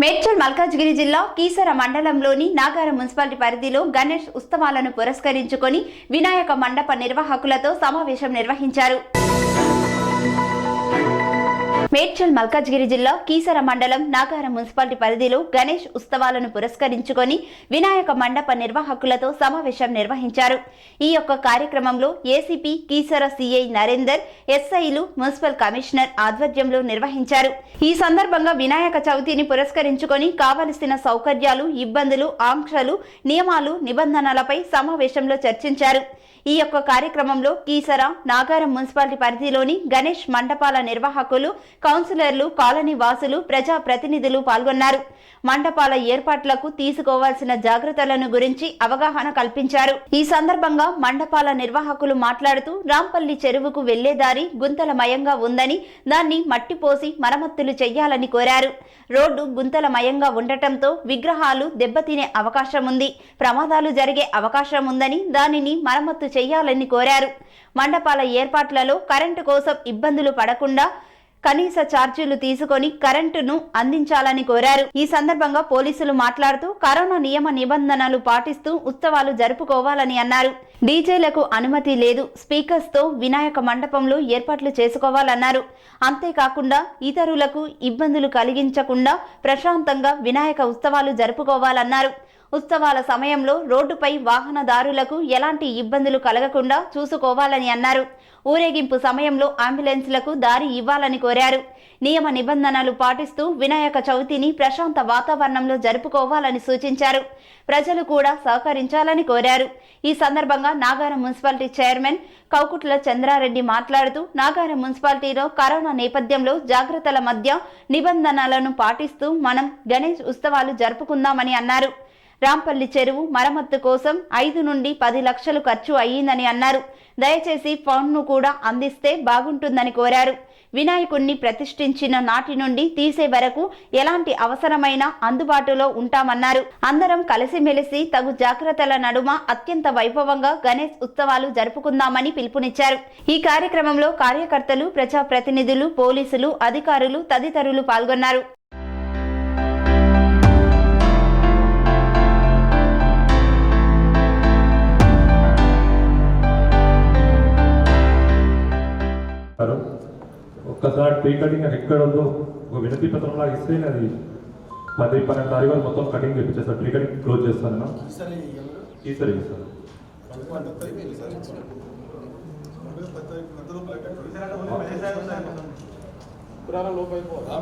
మేడ్చల్ మల్కాజ్గిరి జిల్లా కీసర మండలంలోని నాగారం మున్సిపాలిటీ పరిధిలో గణేష్ ఉత్సవాలను పురస్కరించుకొని వినాయక మండప నిర్వాహకులతో సమావేశం నిర్వహించారు. మేడ్చల్ మల్కాజ్గిరి జిల్లా కీసర మండలం నాగారం మున్సిపాలిటీ పరిధిలో గణేష్ ఉత్సవాలను పురస్కరించుకొని వినాయక మండప నిర్వాహకులతో సమావేశం నిర్వహించారు. ఈ యొక్క కార్యక్రమంలో ఏసీపీ కీసర సిఐ నరేందర్, ఎస్ఐలు, మున్సిపల్ కమిషనర్ ఆధ్వర్యంలో నిర్వహించారు. ఈ సందర్భంగా వినాయక చవితిని పురస్కరించుకొని కావలసిన సౌకర్యాలు, ఇబ్బందులు, ఆంక్షలు, నియమాలు, నిబంధనలపై సమావేశంలో చర్చించారు. ఈ యొక్క కార్యక్రమంలో కీసర, నాగారం మున్సిపాలిటీ పరిధిలోని గణేష్ మండపాల నిర్వాహకులు, కౌన్సిలర్లు, కాలనీ వాసులు, ప్రజా ప్రతినిధులు పాల్గొన్నారు. మండపాల ఏర్పాట్లకు తీసుకోవాల్సిన జాగ్రత్తలను గురించి అవగాహన కల్పించారు. ఈ సందర్భంగా మండపాల నిర్వాహకులు మాట్లాడుతూ రాంపల్లి చెరువుకు వెళ్లే దారి గుంతలమయంగా ఉందని, దాన్ని మట్టిపోసి మరమ్మతులు చేయాలని కోరారు. రోడ్డు గుంతలమయంగా ఉండటంతో విగ్రహాలు దెబ్బతినే అవకాశం ఉంది, ప్రమాదాలు జరిగే అవకాశం ఉందని దానిని మరమ్మతు చేయాలని కోరారు. మండపాల ఏర్పాట్లలో కరెంటు కోసం ఇబ్బందులు పడకుండా కనీస ఛార్జీలు తీసుకొని కరెంటును అందించాలని కోరారు. ఈ సందర్భంగా పోలీసులు మాట్లాడుతూ కరోనా నియమ నిబంధనలు పాటిస్తూ ఉత్సవాలు జరుపుకోవాలని అన్నారు. డీజేలకు అనుమతి లేదు, స్పీకర్స్ తో వినాయక మండపంలో ఏర్పాట్లు చేసుకోవాలన్నారు. అంతేకాకుండా ఇతరులకు ఇబ్బందులు కలిగించకుండా ప్రశాంతంగా వినాయక ఉత్సవాలు జరుపుకోవాలన్నారు. ఉత్సవాల సమయంలో రోడ్డుపై వాహనదారులకు ఎలాంటి ఇబ్బందులు కలగకుండా చూసుకోవాలని అన్నారు. ఊరేగింపు సమయంలో అంబులెన్స్లకు దారి ఇవ్వాలని కోరారు. నియమ నిబంధనలు పాటిస్తూ వినాయక చవితిని ప్రశాంత వాతావరణంలో జరుపుకోవాలని సూచించారు. ప్రజలు కూడా సహకరించాలని కోరారు. ఈ సందర్భంగా నాగారం మున్సిపాలిటీ చైర్మన్ కౌకుట్ల చంద్రారెడ్డి మాట్లాడుతూ నాగారం మున్సిపాలిటీలో కరోనా నేపథ్యంలో జాగ్రత్తల మధ్య నిబంధనలను పాటిస్తూ మనం గణేష్ ఉత్సవాలు జరుపుకుందామని అన్నారు. రాంపల్లి చెరువు మరమ్మత్తు కోసం 5 నుండి 10 లక్షలు ఖర్చు అయ్యిందని అన్నారు. దయచేసి ఫండ్ను కూడా అందిస్తే బాగుంటుందని కోరారు. వినాయకుణ్ణి ప్రతిష్ఠించిన నాటి నుండి తీసే వరకు ఎలాంటి అవసరమైన అందుబాటులో ఉంటామన్నారు. అందరం కలిసిమెలిసి తగు జాగ్రత్తల నడుమ అత్యంత వైభవంగా గణేష్ ఉత్సవాలు జరుపుకుందామని పిలుపునిచ్చారు. ఈ కార్యక్రమంలో కార్యకర్తలు, ప్రజాప్రతినిధులు, పోలీసులు, అధికారులు తదితరులు పాల్గొన్నారు. ఒక్కసారి ట్రీ కటింగ్ ఎక్కడ ఉందో ఒక వినతి పత్రంలా ఇస్తే అది 10-12 తారీఖు మొత్తం కటింగ్ చేపించేస్తాను. ట్రీ కటింగ్ క్లోజ్ చేస్తాను. ఈసారి ఇస్తాను.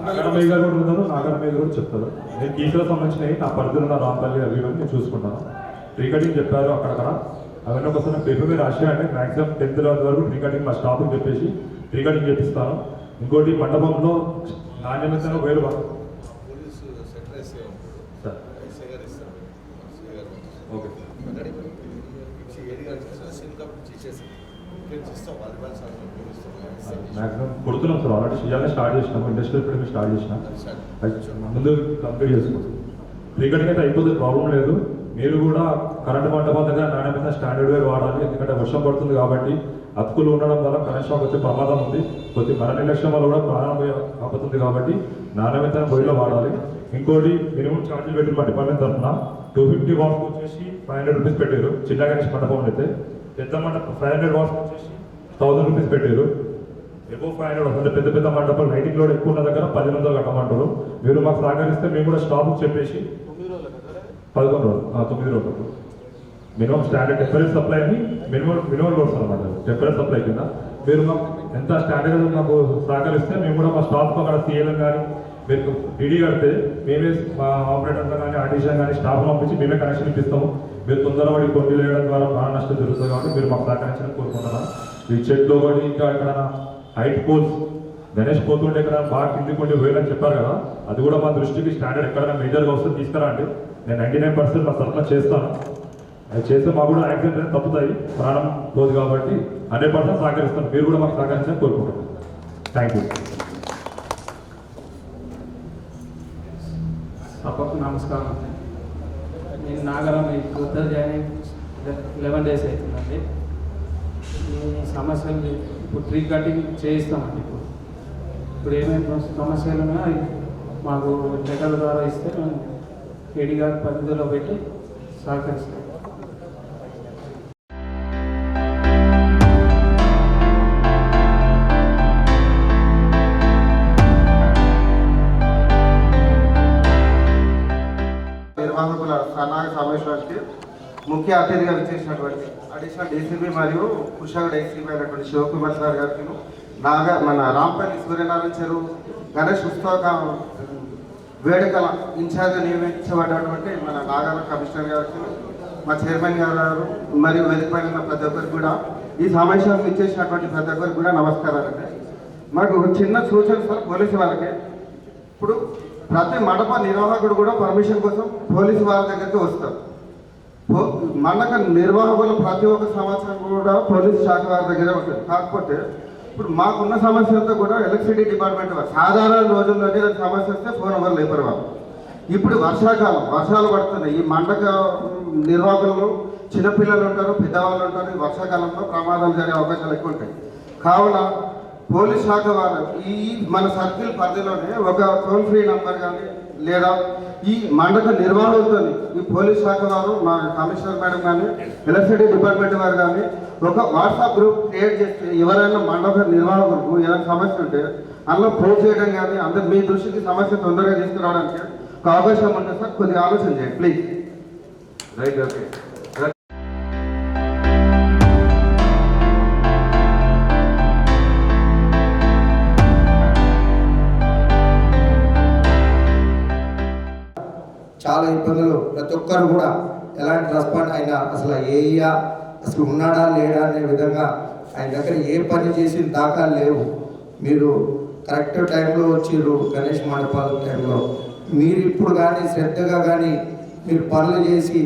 నాగరమయ్య గారు కూడా ఉన్నారు, నాగరమయ్య కూడా చెప్తారు. నేను కీసరకు సంబంధించినవి నా పరిధిలో ఉన్న రాంపల్లి అవి నేను చూసుకుంటాను. ట్రీ కటింగ్ చెప్పారు అక్కడక్కడ, అవన్నీ ఒకసారి పేపర్ మీద రాసేయండి. మ్యాక్సిమం 10th వరకు ట్రీ కటింగ్ మా స్టాఫ్కి చెప్పేసి ట్రీ కటింగ్ చేపిస్తాను. ఇంకోటి మండపంలో నాణ్యమైన వేలు మ్యాక్సిమం కొడుతున్నాం సార్. ఆల్రెడీ చేయాలని స్టార్ట్ చేసినాము, ఇండస్ట్రియల్ ఫీల్డ్ స్టార్ట్ చేసినాం. ముందు కంప్లీట్ చేసుకుంటాం. ట్రీ కటింగ్ అయితే అయిపోతుంది, ప్రాబ్లం లేదు. మీరు కూడా కరెంటు మండపం దగ్గర నాణ్యమైన స్టాండర్డ్ వేర్ వాడాలి. ఎందుకంటే వర్షం పడుతుంది కాబట్టి అతుకులు ఉండడం వల్ల కరెంట్ షాక్ వచ్చే ప్రమాదం ఉంది. కొద్ది మన నిర్లక్ష్యం వల్ల కూడా ప్రాణం ఆపుతుంది కాబట్టి నాణ్యమైన బొయ్యిలో వాడాలి. ఇంకోటి మినిమం ఛార్జీలు పెట్టి మా డిపార్ట్మెంట్ తరఫున 250 వాట్స్కి వచ్చేసి 500 రూపీస్ పెట్టారు. చిన్న గణేష్ మండపం అయితే పెద్ద మండపం 500 వాట్స్కి వచ్చేసి 1000 రూపీస్ పెట్టారు. ఎక్కువ 500 అంటే పెద్ద పెద్ద మండపాలు లైటింగ్ లోడ్ ఎక్కువ ఉన్న దగ్గర 10 కట్టమంటారు. మీరు మాకు సహకరిస్తే మేము కూడా స్టాఫ్కి చెప్పేసి 11 రోజులు 9 రోజులు మినిమం స్టాండర్డ్ టెంపరేచర్ సప్లై అని మినిమం లోడ్స్ అనమాట. టెంపరేచర్ సప్లై కింద మీరు మాకు ఎంత స్టాండర్డ్ మాకు సహకరిస్తే మేము కూడా మా స్టాఫ్తో అక్కడ సీఎల్ఎం కానీ మీరు డీడీ కడితే మేమే మా ఆపరేటర్తో కానీ ఆర్టిషన్ కానీ స్టాఫ్ పంపించి మేమే కనెక్షన్ ఇప్పిస్తాము. మీరు తొందరపడి కొండలు వేయడం ద్వారా ప్రాణ నష్టం జరుగుతుంది కాబట్టి మీరు మాకు సహకరించాలని కోరుకుంటున్నాను. ఈ చెట్లు కూడా ఇంకా ఇక్కడ హైట్ పోల్స్ గణేష్ పోతుంటే ఇక్కడ బాగా కింది కొండి వేయాలని చెప్పారు కదా, అది కూడా మా దృష్టికి స్టాండర్డ్ ఎక్కడైనా మేజర్గా వస్తే తీసుకురా అంటే నేను 99% మా తరఫున చేస్తాను. అది చేస్తే మాకు కూడా యాక్సిడెంట్ తప్పుతాయి, ప్రాణం పోదు కాబట్టి 100% సహకరిస్తాను. మీరు కూడా మాకు సహకరించాలని కోరుకుంటున్నాను. Thank you. సభకు నమస్కారం. నేను నాగరం కొత్త జాయిన్ 11 days అవుతుందండి. ఈ సమస్యలు ఇప్పుడు ట్రీ కటింగ్ చేయిస్తామండి. ఇప్పుడు ఏమేమి సమస్యలు ఉన్నాయో మాకు లెటర్ ద్వారా ఇస్తే మేము ఏడీ గారి పరిధిలో పెట్టి సహకరిస్తాం. నిర్వాహకుల సన్నాహక సమావేశానికి ముఖ్య అతిథిగా విచ్చేసినటువంటి అడిషనల్ డీసీపీ మరియు కుషాగడ్ ఐసీపీ అయినటువంటి శివకుమార్ సార్ గారికి, మన రాంపల్లి సూర్యనారాయణ చెరువు గణేష్ ఉత్సవ వేడుకల ఇన్ఛార్జ్ నియమించబడినటువంటి మన నాగాల కమిషనర్ గారికి, మా చైర్మన్ గారు మరియు వేదికపైన ఉన్న ప్రతి ఒక్కరికి కూడా, ఈ సమావేశానికి ఇచ్చేసినటువంటి ప్రతి ఒక్కరికి కూడా నమస్కారాలండి. మాకు ఒక చిన్న సూచన సార్ పోలీసు వాళ్ళకి. ఇప్పుడు ప్రతి మండప నిర్వాహకుడు కూడా పర్మిషన్ కోసం పోలీసు వారి దగ్గరికి వస్తారు. మండప నిర్వాహకులు ప్రతి ఒక్క సంవత్సరం కూడా పోలీసు శాఖ వారి దగ్గరే ఉంటుంది. కాకపోతే ఇప్పుడు మాకున్న సమస్య అంతా కూడా ఎలక్ట్రిసిటీ డిపార్ట్మెంట్ వారు సాధారణ రోజుల్లోనే సమస్య వస్తే ఫోన్ ఎవరు లేపరు వాళ్ళు. ఇప్పుడు వర్షాకాలం, వర్షాలు పడుతున్నాయి. ఈ మండప నిర్వాహకులు చిన్నపిల్లలు ఉంటారు, పెద్దవాళ్ళు ఉంటారు. ఈ వర్షాకాలంలో ప్రమాదాలు జరిగే అవకాశాలు ఎక్కువ ఉంటాయి. కావున పోలీస్ శాఖ వారు ఈ మన సర్కిల్ పరిధిలోనే ఒక టోల్ ఫ్రీ నంబర్ కానీ లేదా ఈ మండప నిర్వాహకులతో ఈ పోలీస్ శాఖ వారు, మా కమిషనర్ మేడం కానీ, ఎలక్ట్రిసిటీ డిపార్ట్మెంట్ వారు కానీ ఒక వాట్సాప్ గ్రూప్ క్రియేట్ చేస్తే ఎవరైనా మండప నిర్వాహకులకు ఏదైనా సమస్య ఉంటే అందులో పోస్ట్ చేయడం కానీ అందరు మీ దృష్టికి సమస్య తొందరగా తీసుకురావడానికి ఒక అవకాశం ఉంటుంది సార్. కొద్దిగా ఆలోచన చేయండి ప్లీజ్. Right, okay. చాలా ఇబ్బందులు, ప్రతి ఒక్కరు కూడా ఎలాంటి రెస్పాండ్ అయినా అసలు ఏయ్యా అసలు ఉన్నాడా లేడా అనే విధంగా ఆయన దగ్గర ఏ పని చేసిన దాఖలు లేవు. మీరు కరెక్ట్ టైంలో వచ్చిర్రు గణేష్ మండపాల టైంలో. మీరు ఇప్పుడు కానీ శ్రద్ధగా కానీ మీరు పనులు చేసి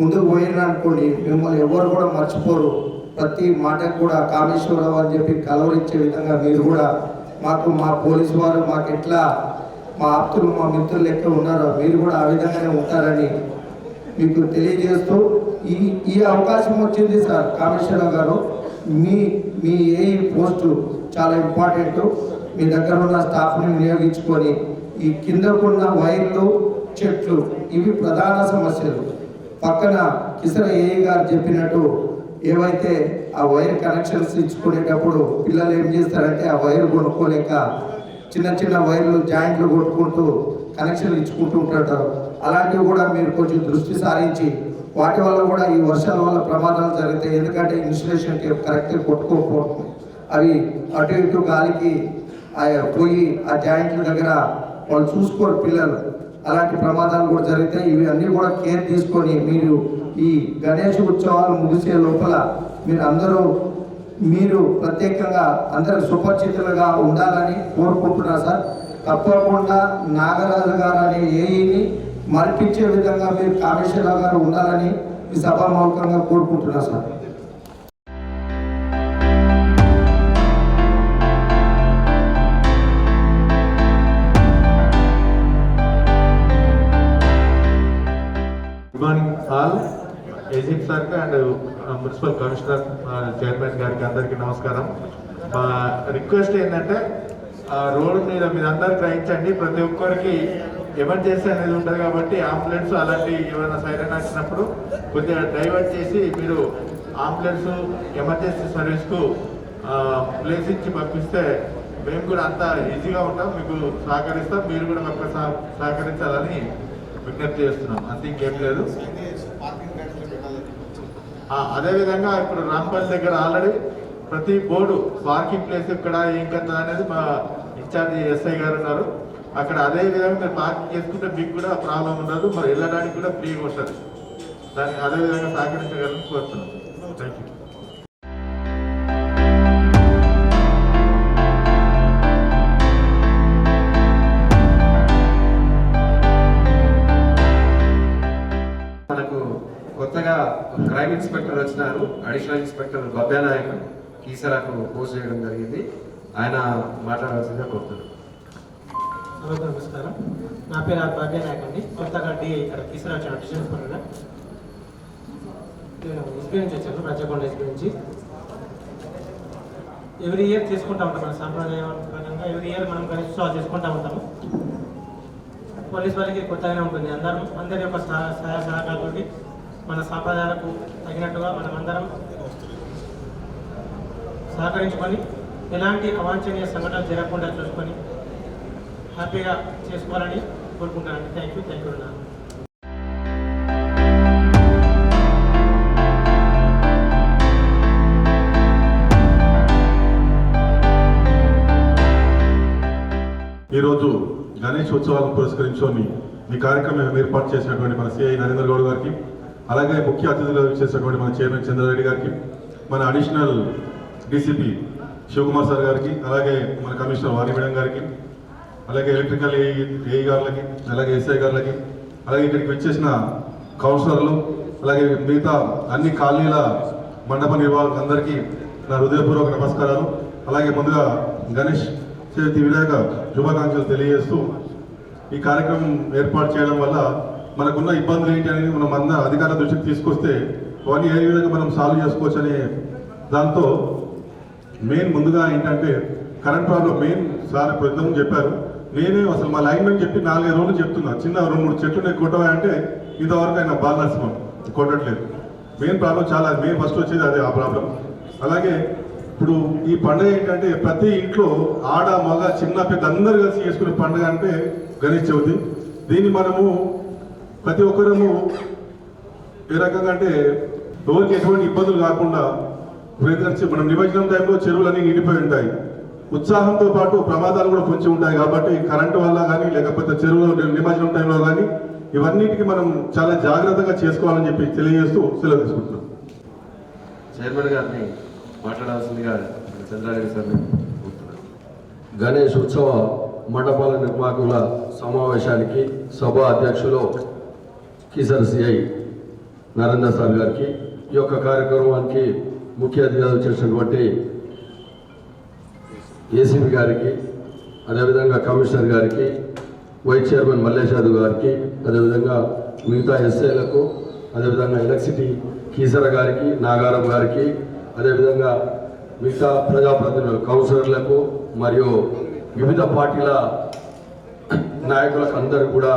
ముందుకు పోయిననుకోండి, మిమ్మల్ని ఎవరు కూడా మర్చిపోరు. ప్రతి మాటకు కూడా కామేశ్వరరావు అని చెప్పి కలవరించే విధంగా మీరు కూడా మాకు, మా పోలీసు వారు మాకు ఎట్లా మా ఆప్తులు మా మిత్రులు లెక్క ఉన్నారో మీరు కూడా ఆ విధంగానే ఉంటారని మీకు తెలియజేస్తూ ఈ అవకాశం వచ్చింది సార్ కామేశ్వరరావు గారు. మీ ఏ పోస్టు చాలా ఇంపార్టెంట్. మీ దగ్గర ఉన్న స్టాఫ్ని వినియోగించుకొని ఈ కిందకున్న వైర్లు, చెట్లు ఇవి ప్రధాన సమస్యలు. పక్కన కిసర ఏఈ గారు చెప్పినట్టు ఏవైతే ఆ వైర్ కనెక్షన్స్ ఇచ్చుకునేటప్పుడు పిల్లలు ఏం చేస్తారంటే ఆ వైర్ కొనుక్కోలేక చిన్న చిన్న వైర్లు జాయింట్లు కొట్టుకుంటూ కనెక్షన్లు ఇచ్చుకుంటూ ఉంటారు. అలాంటివి కూడా మీరు కొంచెం దృష్టి సారించి వాటి వల్ల కూడా ఈ వర్షాల వల్ల ప్రమాదాలు జరుగుతాయి. ఎందుకంటే ఇన్సులేషన్ టేప్ కరెక్ట్గా కొట్టుకోకపోవడం, అవి అటు ఇటు గాలికి పోయి ఆ జాయింట్ల దగ్గర వాళ్ళు చూసుకోరు పిల్లలు. అలాంటి ప్రమాదాలు కూడా జరుగుతాయి. ఇవి అన్నీ కూడా కేర్ తీసుకొని మీరు ఈ గణేష్ ఉత్సవాలు ముగిసే లోపల మీరు ప్రత్యేకంగా అందరు సుపరిచితులుగా ఉండాలని కోరుకుంటున్నా సార్. తప్పకుండా నాగరాజు గారు అనే ఏఈని మరిపించే విధంగా మీరు కామేశ్వరరావు గారు ఉండాలని ఈ సభామూలకంగా కోరుకుంటున్నా sir. Good morning all. ACP సార్కి అండ్ మున్సిపల్ కమిషనర్ చైర్మన్ గారికి అందరికీ నమస్కారం. మా రిక్వెస్ట్ ఏంటంటే రోడ్డు మీద మీరు అందరు గ్రహించండి, ప్రతి ఒక్కరికి ఎమర్జెన్సీ అనేది ఉంటుంది కాబట్టి అంబులెన్స్ అలాంటి ఏమైనా సైరన్ వచ్చినప్పుడు కొద్దిగా డైవర్ట్ చేసి మీరు అంబులెన్స్ ఎమర్జెన్సీ సర్వీస్కు ప్లేస్ ఇచ్చి పంపిస్తే మేము కూడా అంతా ఈజీగా ఉంటాం, మీకు సహకరిస్తాం, మీరు కూడా మాకు సహకరించాలని విజ్ఞప్తి చేస్తున్నాం. అంతే, ఇంకేం లేదు. అదేవిధంగా ఇప్పుడు రాంపల్లి దగ్గర ఆల్రెడీ ప్రతి బోర్డు పార్కింగ్ ప్లేస్ ఇక్కడ ఏం కదా అనేది మా ఇన్ఛార్జ్ ఎస్ఐ గారు ఉన్నారు. అక్కడ అదే విధంగా మీరు పార్కింగ్ చేసుకుంటే మీకు కూడా ప్రాబ్లం ఉండదు, మరి వెళ్ళడానికి కూడా ఫ్రీగా ఉంటుంది. దానికి అదేవిధంగా సహకరించగలని కోరుతున్నాం. Thank you. కొత్తగా క్రైమ్ ఇన్స్పెక్టర్ వచ్చినారు, అడిషనల్ ఇన్స్పెక్టర్ బబ్యానాయక్ కీసరాకు పోస్ట్ చేయడం జరిగింది. ఆయన మాట్లాడాల్సిందిగా కోరుతున్నాను. నమస్కారం, నా పేరు బబ్యానాయక్ అండి. కొత్తగా ఇక్కడ కీసరా వచ్చాను అడిషనల్ ఇన్స్పెక్టర్గా. నేను ఎస్పీ నుంచి వచ్చాను, రాజకొండ ఎస్పీ నుంచి. ఎవ్రీ ఇయర్ చేసుకుంటూ ఉంటాం మన సాంప్రదాయం ప్రకారంగా. ఎవ్రీ ఇయర్ మనం గణేష్ ఉత్సవాలు చేసుకుంటూ ఉంటాము. పోలీస్ వాళ్ళకి కొత్తగానే ఉంటుంది. అందరి యొక్క సహాయ సహకారాలతోటి మన సాంప్రదాయాలకు తగినట్టుగా మనం అందరం సహకరించుకొని ఎలాంటి అవాంఛనీయ సంఘటనలు జరగకుండా చూసుకొని హ్యాపీగా చేసుకోవాలని కోరుకుంటానండి. థ్యాంక్ యూ అన్న. ఈరోజు గణేష్ ఉత్సవాలను పురస్కరించుకొని ఈ కార్యక్రమం ఏర్పాటు చేసినటువంటి మన సిఐ నరేంద్ర గౌడ్ గారికి, అలాగే ముఖ్య అతిథులుగా చేసినటువంటి మన చైర్మన్ చంద్రారెడ్డి గారికి, మన అడిషనల్ డీసీపీ శివకుమార్ సార్ గారికి, అలాగే మన కమిషనర్ వాణి మేడం గారికి, అలాగే ఎలక్ట్రికల్ ఏఈ గారులకి, అలాగే ఎస్ఐ గారులకి, అలాగే ఇక్కడికి వచ్చేసిన కౌన్సిలర్లు, అలాగే మిగతా అన్ని కాలనీల మండప నిర్వాహకులందరికీ నా హృదయపూర్వక నమస్కారాలు. అలాగే ముందుగా గణేష్ చతుర్థి వినాయక శుభాకాంక్షలు తెలియజేస్తూ, ఈ కార్యక్రమం ఏర్పాటు చేయడం వల్ల మనకున్న ఇబ్బందులు ఏంటి అనేది మనం అందరూ అధికారుల దృష్టికి తీసుకొస్తే అవన్నీ ఏ విధంగా మనం సాల్వ్ చేసుకోవచ్చు అనే దాంతో మెయిన్ ముందుగా ఏంటంటే కరెంట్ ప్రాబ్లం మెయిన్ సార్ పెద్దమని చెప్పారు. నేనే అసలు మా లైన్మెన్ చెప్పి 4-5 రోజులు చెప్తున్నా, చిన్న 2-3 చెట్లు కొట్టవా అంటే ఇంతవరకు ఆయన బాగా నష్టం కొట్టట్లేదు. మెయిన్ ప్రాబ్లం చాలా మెయిన్ ఫస్ట్ వచ్చేది అదే ఆ ప్రాబ్లం. అలాగే ఇప్పుడు ఈ పండుగ ఏంటంటే ప్రతి ఇంట్లో ఆడ మగ చిన్న పెద్ద అందరు కలిసి చేసుకునే పండుగ అంటే గణేష్ చవితి. దీన్ని మనము ప్రతి ఒక్కరము ఏ రకంగా అంటే ఎవరికి ఎటువంటి ఇబ్బందులు కాకుండా మనం నిమజ్జనం టైంలో చెరువులన్నీ నిండిపోయి ఉంటాయి. ఉత్సాహంతో పాటు ప్రమాదాలు కూడా కొంచెం ఉంటాయి. కాబట్టి కరెంటు వల్ల కానీ లేకపోతే చెరువులో నిమజ్జనం టైంలో కానీ ఇవన్నిటికీ మనం చాలా జాగ్రత్తగా చేసుకోవాలని చెప్పి తెలియజేస్తూ సెలవు తీసుకుంటున్నాం. చైర్మన్ గారిని మాట్లాడాల్సిందిగా చంద్రారెడ్డి సార్. గణేష్ ఉత్సవ మండపాల నిర్వాహకుల సమావేశానికి సభ అధ్యక్షులు కీసర సిఐ నరేంద్ర సార్ గారికి, ఈ యొక్క కార్యక్రమానికి ముఖ్య అతిథిగా వచ్చేసినటువంటి ఏసీపీ గారికి, అదేవిధంగా కమిషనర్ గారికి, వైస్ చైర్మన్ మల్లేష్ యాదవ్ గారికి, అదేవిధంగా మిగతా ఎస్ఐలకు, అదేవిధంగా ఎలక్ట్రిసిటీ కీసర గారికి, నాగారం గారికి, అదేవిధంగా మిగతా ప్రజాప్రతినిధులు కౌన్సిలర్లకు మరియు వివిధ పార్టీల నాయకులకు అందరూ కూడా,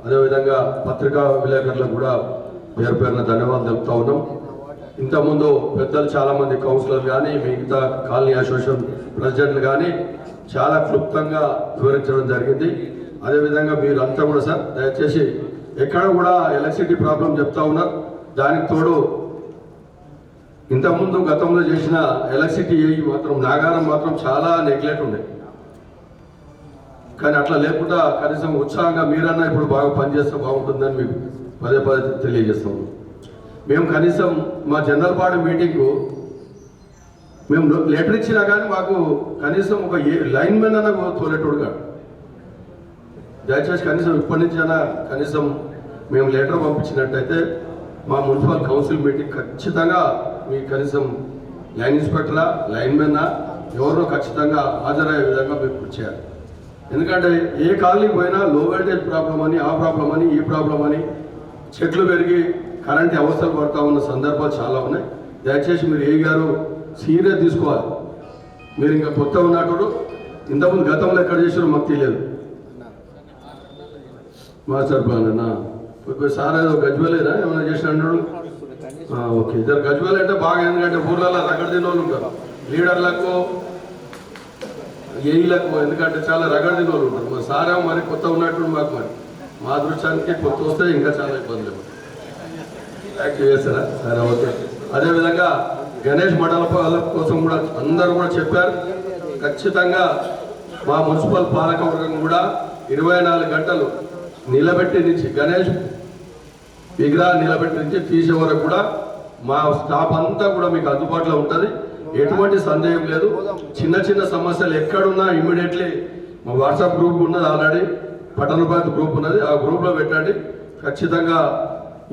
అదేవిధంగా పత్రికా విలేకరులకు కూడా పేరు పేరున ధన్యవాదాలు తెలుపుతా ఉన్నాం. ఇంతకుముందు పెద్దలు చాలామంది కౌన్సిలర్లు కానీ మిగతా కాలనీ అసోసియేషన్ ప్రెసిడెంట్లు కానీ చాలా క్లుప్తంగా వివరించడం జరిగింది. అదేవిధంగా మీరు అంతా కూడా సార్ దయచేసి ఎక్కడ కూడా ఎలక్ట్రిసిటీ ప్రాబ్లం చెప్తా ఉన్నారు. దానికి తోడు ఇంతకుముందు గతంలో చేసిన ఎలక్ట్రిసిటీ మాత్రం నాగారం మాత్రం చాలా నెగ్లెక్ట్ ఉండే, కానీ అట్లా లేకుండా కనీసం ఉత్సాహంగా మీరన్నా ఇప్పుడు బాగా పనిచేస్తే బాగుంటుందని మీకు పదే పదే తెలియజేస్తాము. మేము కనీసం మా జనరల్ బాడీ మీటింగ్కు మేము లెటర్ ఇచ్చినా కానీ మాకు కనీసం ఒక లైన్ మెన్ అన్న తోలేటోడు కాదు. దయచేసి కనీసం ఇప్పటి నుంచి అయినా కనీసం మేము లెటర్ పంపించినట్టయితే మా మున్సిపల్ కౌన్సిల్ మీటింగ్ ఖచ్చితంగా మీకు కనీసం లైన్ ఇన్స్పెక్టరా లైన్ మెన్నా ఎవరో ఖచ్చితంగా హాజరయ్యే విధంగా మీరు కృషి చేయాలి. ఎందుకంటే ఏ కాలనీ పోయినా లో వోల్టేజ్ ప్రాబ్లం అని, ఆ ప్రాబ్లం అని, ఈ ప్రాబ్లం అని, చెట్లు పెరిగి కరెంట్ అవస్థలు పడతా ఉన్న సందర్భాలు చాలా ఉన్నాయి. దయచేసి మీరు ఏ గారు సీరియస్ తీసుకోవాలి. మీరు ఇంకా కొత్త ఉన్నట్టు ఇంతకుముందు గతంలో ఎక్కడ చేసారో మాకు తెలియదు. మాస్టర్ ప్లాన్ అన్నా సార్ ఏదో గజ్వేలేనా ఏమైనా చేసి అన్నాడు. ఓకే, ఇద్దరు గజ్వేల్ అంటే బాగా, ఎందుకంటే ఊర్లలో రగడ తిన్న వాళ్ళు ఉంటారు, లీడర్లకు ఏఈలకు, ఎందుకంటే చాలా రగడ తిన్న వాళ్ళు ఉంటారు. మా సార్ ఏమో మరి కొత్త ఉన్నట్టు మాకు మరి మా దృష్టానికి కొత్త వస్తే ఇంకా చాలా ఇబ్బందులు చేస్తారా సరే ఓకే. అదేవిధంగా గణేష్ మండపాల కోసం కూడా అందరూ కూడా చెప్పారు. ఖచ్చితంగా మా మున్సిపల్ పాలకవర్గం కూడా 24 గంటలు నిలబెట్టి నుంచి గణేష్ విగ్రహాన్ని నిలబెట్టి నుంచి తీసే వరకు కూడా మా స్టాఫ్ అంతా కూడా మీకు అందుబాటులో ఉంటుంది. ఎటువంటి సందేహం లేదు. చిన్న చిన్న సమస్యలు ఎక్కడున్నా ఇమ్మీడియట్లీ మా వాట్సాప్ గ్రూప్ ఉన్నది, ఆల్రెడీ పట్టణ పంచాయతీ గ్రూప్ ఉన్నది, ఆ గ్రూప్లో పెట్టండి. ఖచ్చితంగా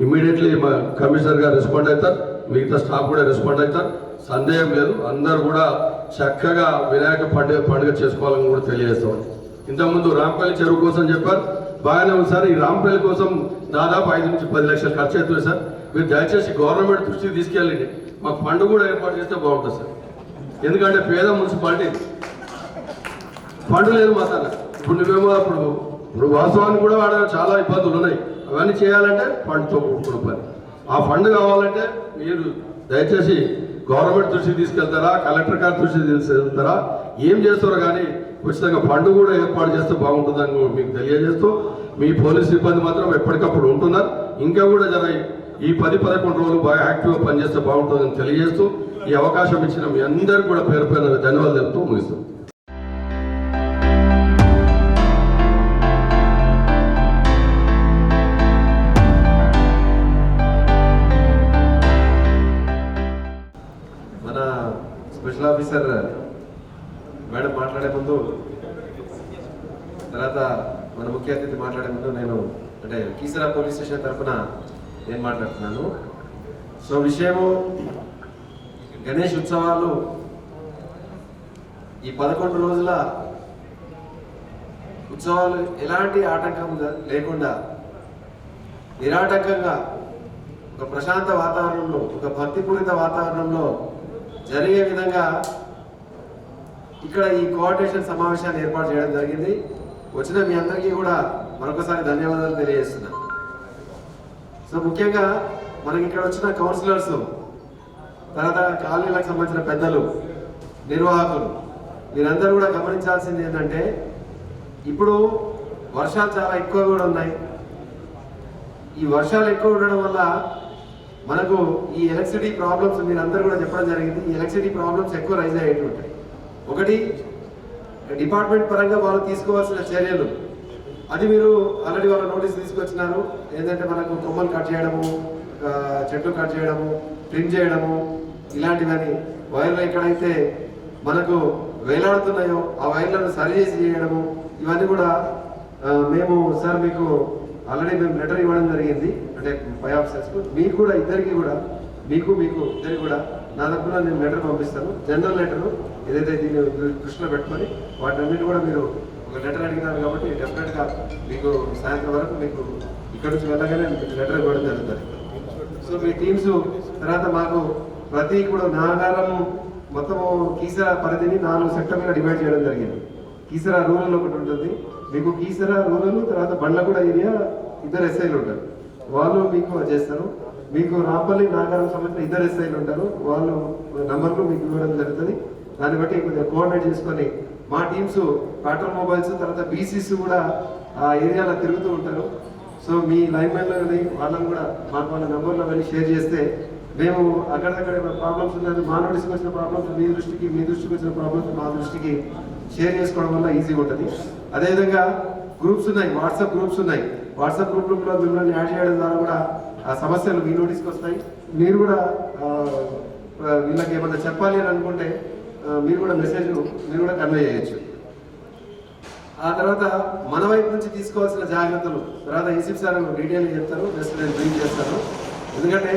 ఇమ్మీడియట్లీ మా కమిషనర్ గారు రెస్పాండ్ అవుతారు, మిగతా స్టాఫ్ కూడా రెస్పాండ్ అవుతారు. సందేహం లేదు. అందరు కూడా చక్కగా వినాయక పండుగ చేసుకోవాలని కూడా తెలియజేస్తాం. ఇంతకుముందు రాంపల్లి చెరువు కోసం చెప్పారు, బాగానే ఉంది సార్. ఈ రాంపల్లి కోసం దాదాపు 5 నుంచి 10 లక్షలు ఖర్చు అవుతుంది సార్. మీరు దయచేసి గవర్నమెంట్ దృష్టికి తీసుకెళ్ళండి. మాకు ఫండ్ కూడా ఏర్పాటు చేస్తే బాగుంటుంది సార్. ఎందుకంటే పేద మున్సిపాలిటీ ఫండ్ లేదు మా సార్. ఇప్పుడు నువ్వేమో అప్పుడు ఇప్పుడు వాస్తవానికి కూడా వాడ చాలా ఇబ్బందులు ఉన్నాయి. అవన్నీ చేయాలంటే ఫండ్తో కూడుకున్న పని. ఆ ఫండ్ కావాలంటే మీరు దయచేసి గవర్నమెంట్ దృష్టికి తీసుకెళ్తారా, కలెక్టర్ గారి దృష్టికి తీసుకెళ్తారా, ఏం చేస్తారో కానీ ఖచ్చితంగా ఫండ్ కూడా ఏర్పాటు చేస్తే బాగుంటుందని మీకు తెలియజేస్తూ, మీ పోలీస్ సిబ్బంది మాత్రం ఎప్పటికప్పుడు ఉంటున్నారు. ఇంకా కూడా జర ఈ 10-11 రోజులు బాగా యాక్టివ్గా పనిచేస్తే బాగుంటుందని తెలియజేస్తూ, ఈ అవకాశం ఇచ్చిన మీ అందరికీ కూడా పేరు పేరు ధన్యవాదాలు చెప్తూ ముగిస్తాం. మన స్పెషల్ ఆఫీసర్ మేడం మాట్లాడే ముందు, తర్వాత మన ముఖ్య అతిథి మాట్లాడే ముందు నేను అంటే కీసరా పోలీస్ స్టేషన్ తరఫున నేను మాట్లాడుతున్నాను. సో విషయము గణేష్ ఉత్సవాలు ఈ 11 రోజుల ఉత్సవాలు ఎలాంటి ఆటంకం లేకుండా నిరాటంకంగా ఒక ప్రశాంత వాతావరణంలో, ఒక భక్తిపూరిత వాతావరణంలో జరిగే విధంగా ఇక్కడ ఈ కోఆర్డినేషన్ సమావేశాన్ని ఏర్పాటు చేయడం జరిగింది. వచ్చిన మీ అందరికీ కూడా మరొకసారి ధన్యవాదాలు తెలియజేస్తున్నాను. సో ముఖ్యంగా మనకి ఇక్కడ వచ్చిన కౌన్సిలర్స్, తర్వాత కాలనీలకు సంబంధించిన పెద్దలు, నిర్వాహకులు, మీరందరూ కూడా గమనించాల్సింది ఏంటంటే ఇప్పుడు వర్షాలు చాలా ఎక్కువ కూడా ఉన్నాయి. ఈ వర్షాలు ఎక్కువ ఉండడం వల్ల మనకు ఈ ఎలక్ట్రిసిటీ ప్రాబ్లమ్స్ మీరందరూ కూడా చెప్పడం జరిగింది. ఈ ఎలక్ట్రిసిటీ ప్రాబ్లమ్స్ ఎక్కువ రైజ్ అయ్యేవి ఉంటాయి. ఒకటి డిపార్ట్మెంట్ పరంగా వాళ్ళు తీసుకోవాల్సిన చర్యలు, అది మీరు ఆల్రెడీ వాళ్ళ నోటీస్ తీసుకొచ్చినారు. ఏంటంటే మనకు కొమ్మలు కట్ చేయడము, చెట్లు కట్ చేయడము, ట్రిమ్ చేయడము, ఇలాంటివన్నీ వైర్లు ఎక్కడైతే మనకు వేలాడుతున్నాయో ఆ వైర్లను సరిచేసి చేయడము, ఇవన్నీ కూడా మేము సార్ మీకు ఆల్రెడీ మేము లెటర్ ఇవ్వడం జరిగింది. అంటే పై ఆఫీసర్స్కు మీకు కూడా ఇద్దరికి కూడా మీకు ఇద్దరికి కూడా నా తరఫున నేను లెటర్ పంపిస్తాను. జనరల్ లెటరు ఏదైతే దీన్ని దృష్టిలో పెట్టుకొని వాటన్నిటి కూడా మీరు ఒక లెటర్ అడిగినారు కాబట్టి డెఫినెట్గా మీకు సాయంత్రం వరకు మీకు ఇక్కడ నుంచి వెళ్ళగానే లెటర్ ఇవ్వడం జరుగుతుంది. సో మీ టీమ్స్ తర్వాత మాకు ప్రతి కూడా నాగారం మొత్తము కీసరా పరిధిని 4 సెక్టర్లుగా డివైడ్ చేయడం జరిగింది. కీసరా రూరల్ ఒకటి ఉంటుంది, మీకు కీసరా రూరల్, తర్వాత బండ్లగూడ ఏరియా 2 ఎస్ఐలు ఉంటారు, వాళ్ళు మీకు చేస్తారు. మీకు రాంపల్లి నాగారం సంబంధించిన 2 ఎస్ఐలు ఉంటారు, వాళ్ళు నంబర్లు మీకు ఇవ్వడం జరుగుతుంది. దాన్ని బట్టి కొద్దిగా కోఆర్డినేట్ చేసుకొని మా టీమ్స్ పెట్రోల్ మొబైల్స్ తర్వాత బీసీస్ కూడా ఆ ఏరియాలో తిరుగుతూ ఉంటారు. సో మీ లైన్మెన్లని వాళ్ళని కూడా మాకు వాళ్ళ నెంబర్లు అవన్నీ షేర్ చేస్తే మేము అక్కడక్కడ ప్రాబ్లమ్స్ ఉన్నాయి, మా నోటీస్కి వచ్చిన ప్రాబ్లమ్స్ మీ దృష్టికి వచ్చిన ప్రాబ్లమ్స్ మా దృష్టికి షేర్ చేసుకోవడం వల్ల ఈజీగా ఉంటుంది. అదేవిధంగా గ్రూప్స్ ఉన్నాయి, వాట్సాప్ గ్రూప్స్ ఉన్నాయి. వాట్సాప్ గ్రూప్లో మిమ్మల్ని యాడ్ చేయడం ద్వారా కూడా ఆ సమస్యలు మీ నోటీస్కి వస్తాయి. మీరు కూడా వీళ్ళకి ఏమన్నా చెప్పాలి అని అనుకుంటే మీరు కూడా మెసేజ్ మీరు కూడా కన్వే చేయొచ్చు. ఆ తర్వాత మన వైపు నుంచి తీసుకోవాల్సిన జాగ్రత్తలు తర్వాత ఏసీపీ సార్ డీటెయిల్ చెప్తారు, జస్ట్ నేను బ్రీఫ్ చేస్తాను. ఎందుకంటే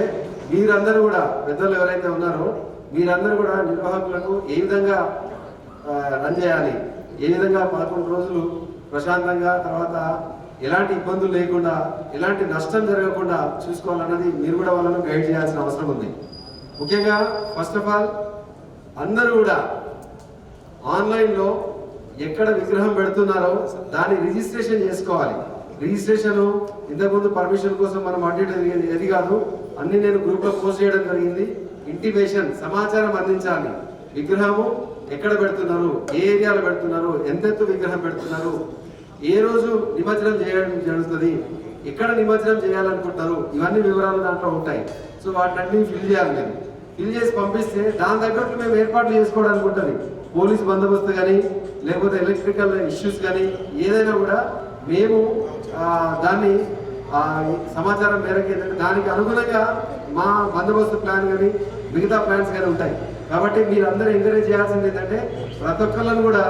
మీరందరూ కూడా పెద్దలు ఎవరైతే ఉన్నారో మీరందరూ కూడా నిర్వాహకులకు ఏ విధంగా రన్ చేయాలి, ఏ విధంగా 11 రోజులు ప్రశాంతంగా తర్వాత ఎలాంటి ఇబ్బందులు లేకుండా ఎలాంటి నష్టం జరగకుండా చూసుకోవాలన్నది మీరు కూడా వాళ్ళను గైడ్ చేయాల్సిన అవసరం ఉంది. ముఖ్యంగా ఫస్ట్ ఆఫ్ ఆల్ అందరూ కూడా ఆన్లైన్లో ఎక్కడ విగ్రహం పెడుతున్నారో దాన్ని రిజిస్ట్రేషన్ చేసుకోవాలి. రిజిస్ట్రేషన్ ఇంతకుముందు పర్మిషన్ కోసం మనం అడ్డేట్ ఏది కాదు, అన్ని నేను గ్రూప్లో పోస్ట్ చేయడం జరిగింది. ఇంటిమేషన్ సమాచారం అందించాలి. విగ్రహము ఎక్కడ పెడుతున్నారు, ఏ ఏరియాలో పెడుతున్నారు, ఎంతెత్తు విగ్రహం పెడుతున్నారు, ఏ రోజు నిమజ్జనం చేయడం జరుగుతుంది, ఎక్కడ నిమజ్జనం చేయాలనుకుంటున్నారు, ఇవన్నీ వివరాలు దాంట్లో ఉంటాయి. సో వాటిని ఫిల్ చేయాలి. మేము ఫిల్ చేసి పంపిస్తే దాని తగ్గట్టు మేము ఏర్పాట్లు చేసుకోవడానికి ఉంటుంది. పోలీస్ బందోబస్తు కానీ లేకపోతే ఎలక్ట్రికల్ ఇష్యూస్ కానీ ఏదైనా కూడా మేము దాన్ని సమాచారం మేరకు ఏంటంటే దానికి అనుగుణంగా మా బందోబస్తు ప్లాన్ కానీ మిగతా ప్లాన్స్ కానీ ఉంటాయి. కాబట్టి మీరందరూ ఎంకరేజ్ చేయాల్సింది ఏంటంటే ప్రతి ఒక్కళ్ళను కూడా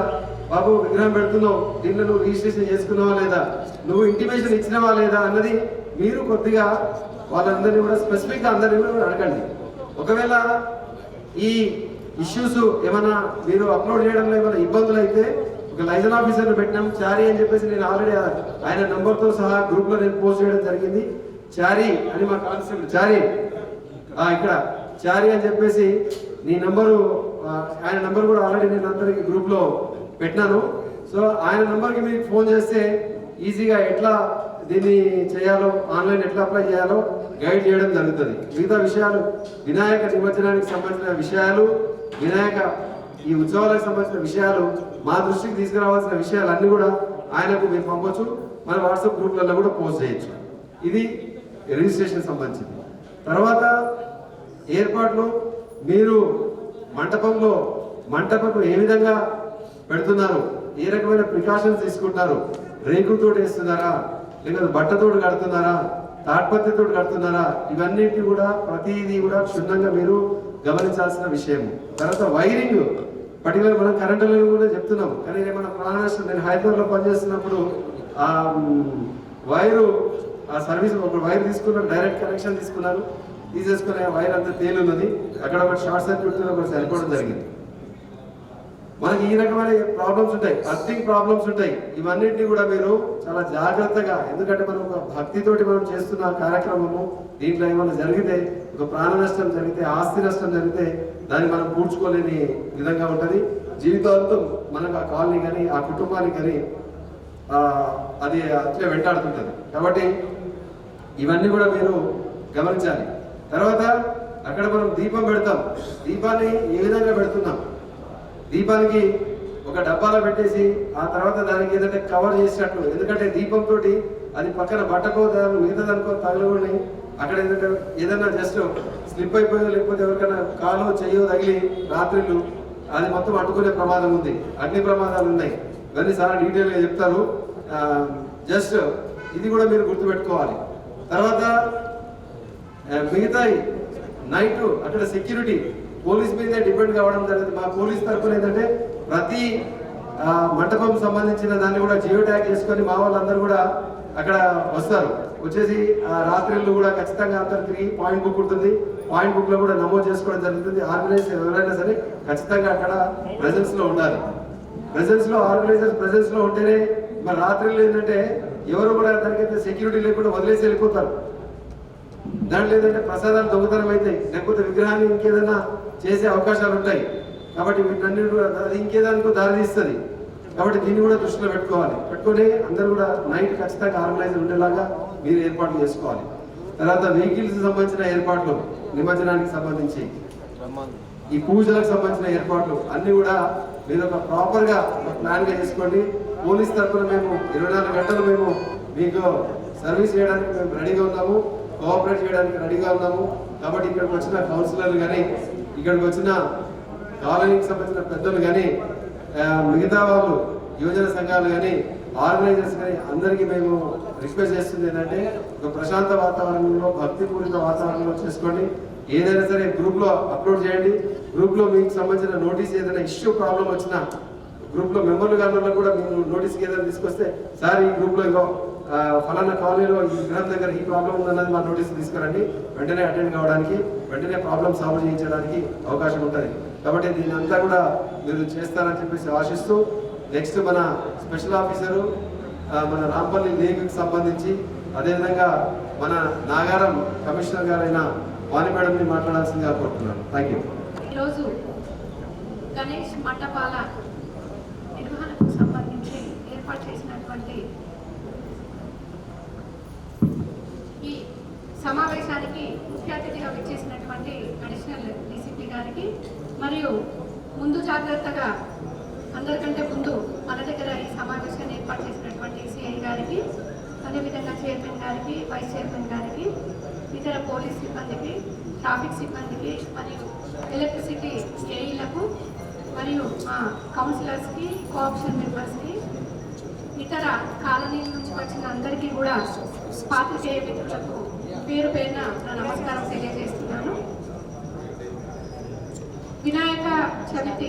బాబు విగ్రహం పెడుతున్నావు, దీనిలో నువ్వు రిజిస్ట్రేషన్ చేసుకున్నావా లేదా, నువ్వు ఇంటిమేషన్ ఇచ్చినవా లేదా అన్నది మీరు కొద్దిగా వాళ్ళందరినీ కూడా స్పెసిఫిక్గా అందరినీ కూడా అడగండి. ఒకవేళ ఈ ఇష్యూస్ ఏమైనా మీరు అప్లోడ్ చేయడంలో ఏమైనా ఇబ్బందులు అయితే ఒక లైజన్ ఆఫీసర్ని పెట్టినాం, చారీ అని చెప్పేసి నేను ఆల్రెడీ ఆయన నంబర్తో సహా గ్రూప్లో నేను పోస్ట్ చేయడం జరిగింది. చారీ అని మా కానిస్టేబుల్ చారీ ఇక్కడ చారీ అని చెప్పేసి నీ నంబరు ఆయన నంబర్ కూడా ఆల్రెడీ నేను అందరికి గ్రూప్లో పెట్టినాను. సో ఆయన నంబర్కి మీరు ఫోన్ చేస్తే ఈజీగా ఎట్లా దీన్ని చేయాలో, ఆన్లైన్ ఎట్లా అప్లై చేయాలో గైడ్ చేయడం జరుగుతుంది. మిగతా విషయాలు, వినాయక నిమజ్జనానికి సంబంధించిన విషయాలు, వినాయక ఈ ఉత్సవాలకు సంబంధించిన విషయాలు, మా దృష్టికి తీసుకురావాల్సిన విషయాలు అన్నీ కూడా ఆయనకు మీరు పంపొచ్చు. మన వాట్సాప్ గ్రూప్లలో కూడా పోస్ట్ చేయొచ్చు. ఇది రిజిస్ట్రేషన్ సంబంధించింది. తర్వాత ఏర్పాట్లు, మీరు మంటపం ఏ విధంగా పెడుతున్నారు, ఏ రకమైన ప్రికాషన్స్ తీసుకుంటున్నారు, రేకులతో వేస్తున్నారా, లేకపోతే బట్టతోటి కడుతున్నారా, తాడ్పత్రితో కడుతున్నారా, ఇవన్నిటి కూడా ప్రతిదీ కూడా క్షుణ్ణంగా మీరు గమనించాల్సిన విషయం. తర్వాత వైరింగ్, పర్టికులర్ మనం కరెంటు కూడా చెప్తున్నాం, కానీ ఏమన్నా ప్రాణనష్టం, నేను హైదరాబాద్లో పనిచేస్తున్నప్పుడు ఆ వైరు, ఆ సర్వీస్ ఒక వైర్ తీసుకున్నాను, డైరెక్ట్ కనెక్షన్ తీసుకున్నాను, తీసేసుకునే వైర్ అంతా తేలున్నది, అక్కడ ఒక షార్ట్ సర్క్యూట్ ఒకటి సరిపోవడం జరిగింది. మనకి ఈ రకమైన ప్రాబ్లమ్స్ ఉంటాయి, అర్థింగ్ ప్రాబ్లమ్స్ ఉంటాయి. ఇవన్నింటినీ కూడా మీరు చాలా జాగ్రత్తగా, ఎందుకంటే మనం ఒక భక్తితోటి మనం చేస్తున్న కార్యక్రమము, దీంట్లో ఏమైనా జరిగితే, ఒక ప్రాణ నష్టం జరిగితే, ఆస్తి నష్టం జరిగితే దాన్ని మనం పూడ్చుకోలేని విధంగా ఉంటుంది. జీవితాంతం మనకు ఆ కాలనీ కానీ ఆ కుటుంబానికి కానీ అది అట్లే వెంటాడుతుంటుంది. కాబట్టి ఇవన్నీ కూడా మీరు గమనించాలి. తర్వాత అక్కడ మనం దీపం పెడతాం, దీపాన్ని ఏ విధంగా పెడుతున్నాం, దీపానికి ఒక డబ్బాలో పెట్టేసి ఆ తర్వాత దానికి ఏదంటే కవర్ చేసినట్టు, ఎందుకంటే దీపంతో అది పక్కన బట్టకో మిగతా దానికో తగలని, అక్కడ ఏంటంటే ఏదైనా జస్ట్ స్లిప్ అయిపోయో లేకపోతే ఎవరికైనా కాలో చెయ్యో తగిలి రాత్రిళ్ళు అది మొత్తం అడ్డుకునే ప్రమాదం ఉంది, అగ్ని ప్రమాదాలు ఉన్నాయి. ఇవన్నీ చాలా డీటెయిల్గా చెప్తారు. జస్ట్ ఇది కూడా మీరు గుర్తుపెట్టుకోవాలి. తర్వాత మిగతా నైట్ అక్కడ సెక్యూరిటీ పోలీస్ మీద డిపెండ్ కావడం జరుగుతుంది. మా పోలీస్ తరఫున ఏంటంటే ప్రతి మంటపం సంబంధించిన దాన్ని కూడా జియో ట్యాగ్ చేసుకొని మా వాళ్ళందరూ కూడా అక్కడ వస్తారు. వచ్చేసి రాత్రిళ్ళు కూడా ఖచ్చితంగా అందరు తిరిగి పాయింట్ బుక్ ఉంటుంది, పాయింట్ బుక్ లో కూడా నమోదు చేసుకోవడం జరుగుతుంది. ఆర్గనైజర్ ఎవరైనా సరే ఖచ్చితంగా అక్కడ ప్రెజెన్స్ లో ఉండాలి. ప్రెజెన్స్ లో ఆర్గనైజర్స్ ప్రెజెన్స్ లో ఉంటేనే, మరి రాత్రిళ్ళు ఏంటంటే ఎవరు కూడా దానికైతే సెక్యూరిటీ లేకుండా వదిలేసి వెళ్ళిపోతారు. దాంట్లో ఏంటంటే ప్రసాదాలు దొంగతనం అవుతాయి, లేకపోతే విగ్రహాన్ని ఇంకేదైనా చేసే అవకాశాలు ఉంటాయి. కాబట్టి వీటన్ని అది ఇంకేదానికో దారి తీస్తుంది. కాబట్టి దీన్ని కూడా దృష్టిలో పెట్టుకొని అందరూ కూడా నైట్ ఖచ్చితంగా ఆర్గనైజర్ ఉండేలాగా మీరు ఏర్పాట్లు చేసుకోవాలి. తర్వాత వెహికల్స్ సంబంధించిన ఏర్పాట్లు, నిమజ్జనానికి సంబంధించి ఈ పూజలకు సంబంధించిన ఏర్పాట్లు అన్ని కూడా మీరు ఒక ప్రాపర్గా ఒక ప్లాన్గా చేసుకోండి. పోలీస్ తరఫున మేము 24 గంటలు మేము మీకు సర్వీస్ చేయడానికి మేము రెడీగా ఉన్నాము, కోఆపరేట్ చేయడానికి రెడీగా ఉన్నాము. కాబట్టి ఇక్కడికి వచ్చిన కౌన్సిలర్లు కానీ, ఇక్కడికి వచ్చిన కాలనీకి సంబంధించిన పెద్దలు కానీ, మిగతా వాళ్ళు యువజన సంఘాలు కానీ, ఆర్గనైజర్స్ కానీ అందరికీ మేము రిక్వెస్ట్ చేస్తుంది ఏంటంటే ఒక ప్రశాంత వాతావరణంలో, భక్తిపూరిత వాతావరణంలో చేసుకోండి. ఏదైనా సరే గ్రూప్లో అప్లోడ్ చేయండి. గ్రూప్లో మీకు సంబంధించిన నోటీస్ ఏదైనా ఇష్యూ ప్రాబ్లం వచ్చినా గ్రూప్లో మెంబర్లు కాని కూడా మీరు నోటీస్కి ఏదైనా తీసుకొస్తే, సార్ ఈ గ్రూప్లో ఇగో ఫలానా కాలనీలో ఈ విగ్రహం దగ్గర ఈ ప్రాబ్లం ఉందన్నది మా నోటీస్ తీసుకురండి, వెంటనే అటెండ్ కావడానికి, వెంటనే ప్రాబ్లం సాల్వ్ చేయించడానికి అవకాశం ఉంటుంది. కాబట్టి దీని అంతా కూడా మీరు చేస్తారని చెప్పేసి ఆశిస్తూ, నెక్స్ట్ మన స్పెషల్ ఆఫీసరు మన రాంపల్లి లేక్కి సంబంధించి, అదేవిధంగా మన నాగారం కమిషనర్ గారైన వాణి మేడంని మాట్లాడాల్సిందిగా కోరుతున్నాను. Thank you. ఈరోజు గణేష్ మండపాల నిర్వహణకు సంబంధించి ఏర్పాటు చేసినటువంటి ఈ సమావేశానికి ముఖ్య అతిథిగా విచ్చేసినటువంటి అడిషనల్ డీసీపీ గారికి, మరియు ముందు జాగ్రత్తగా అందరికంటే ముందు మన దగ్గర ఈ సమావేశాన్ని ఏర్పాటు చేసినటువంటి సిఐ గారికి, అదేవిధంగా చైర్మన్ గారికి, వైస్ చైర్మన్ గారికి, ఇతర పోలీస్ సిబ్బందికి, ట్రాఫిక్ సిబ్బందికి, మరియు ఎలక్ట్రిసిటీ ఏఈలకు, మరియు మా కౌన్సిలర్స్కి, కోఆప్షన్ మెంబర్స్కి, ఇతర కాలనీల నుంచి వచ్చిన అందరికీ కూడా పాత్రికేయ మిత్రులకు పేరు పేరున నా నమస్కారం తెలియజేస్తున్నాను. వినాయక చవితి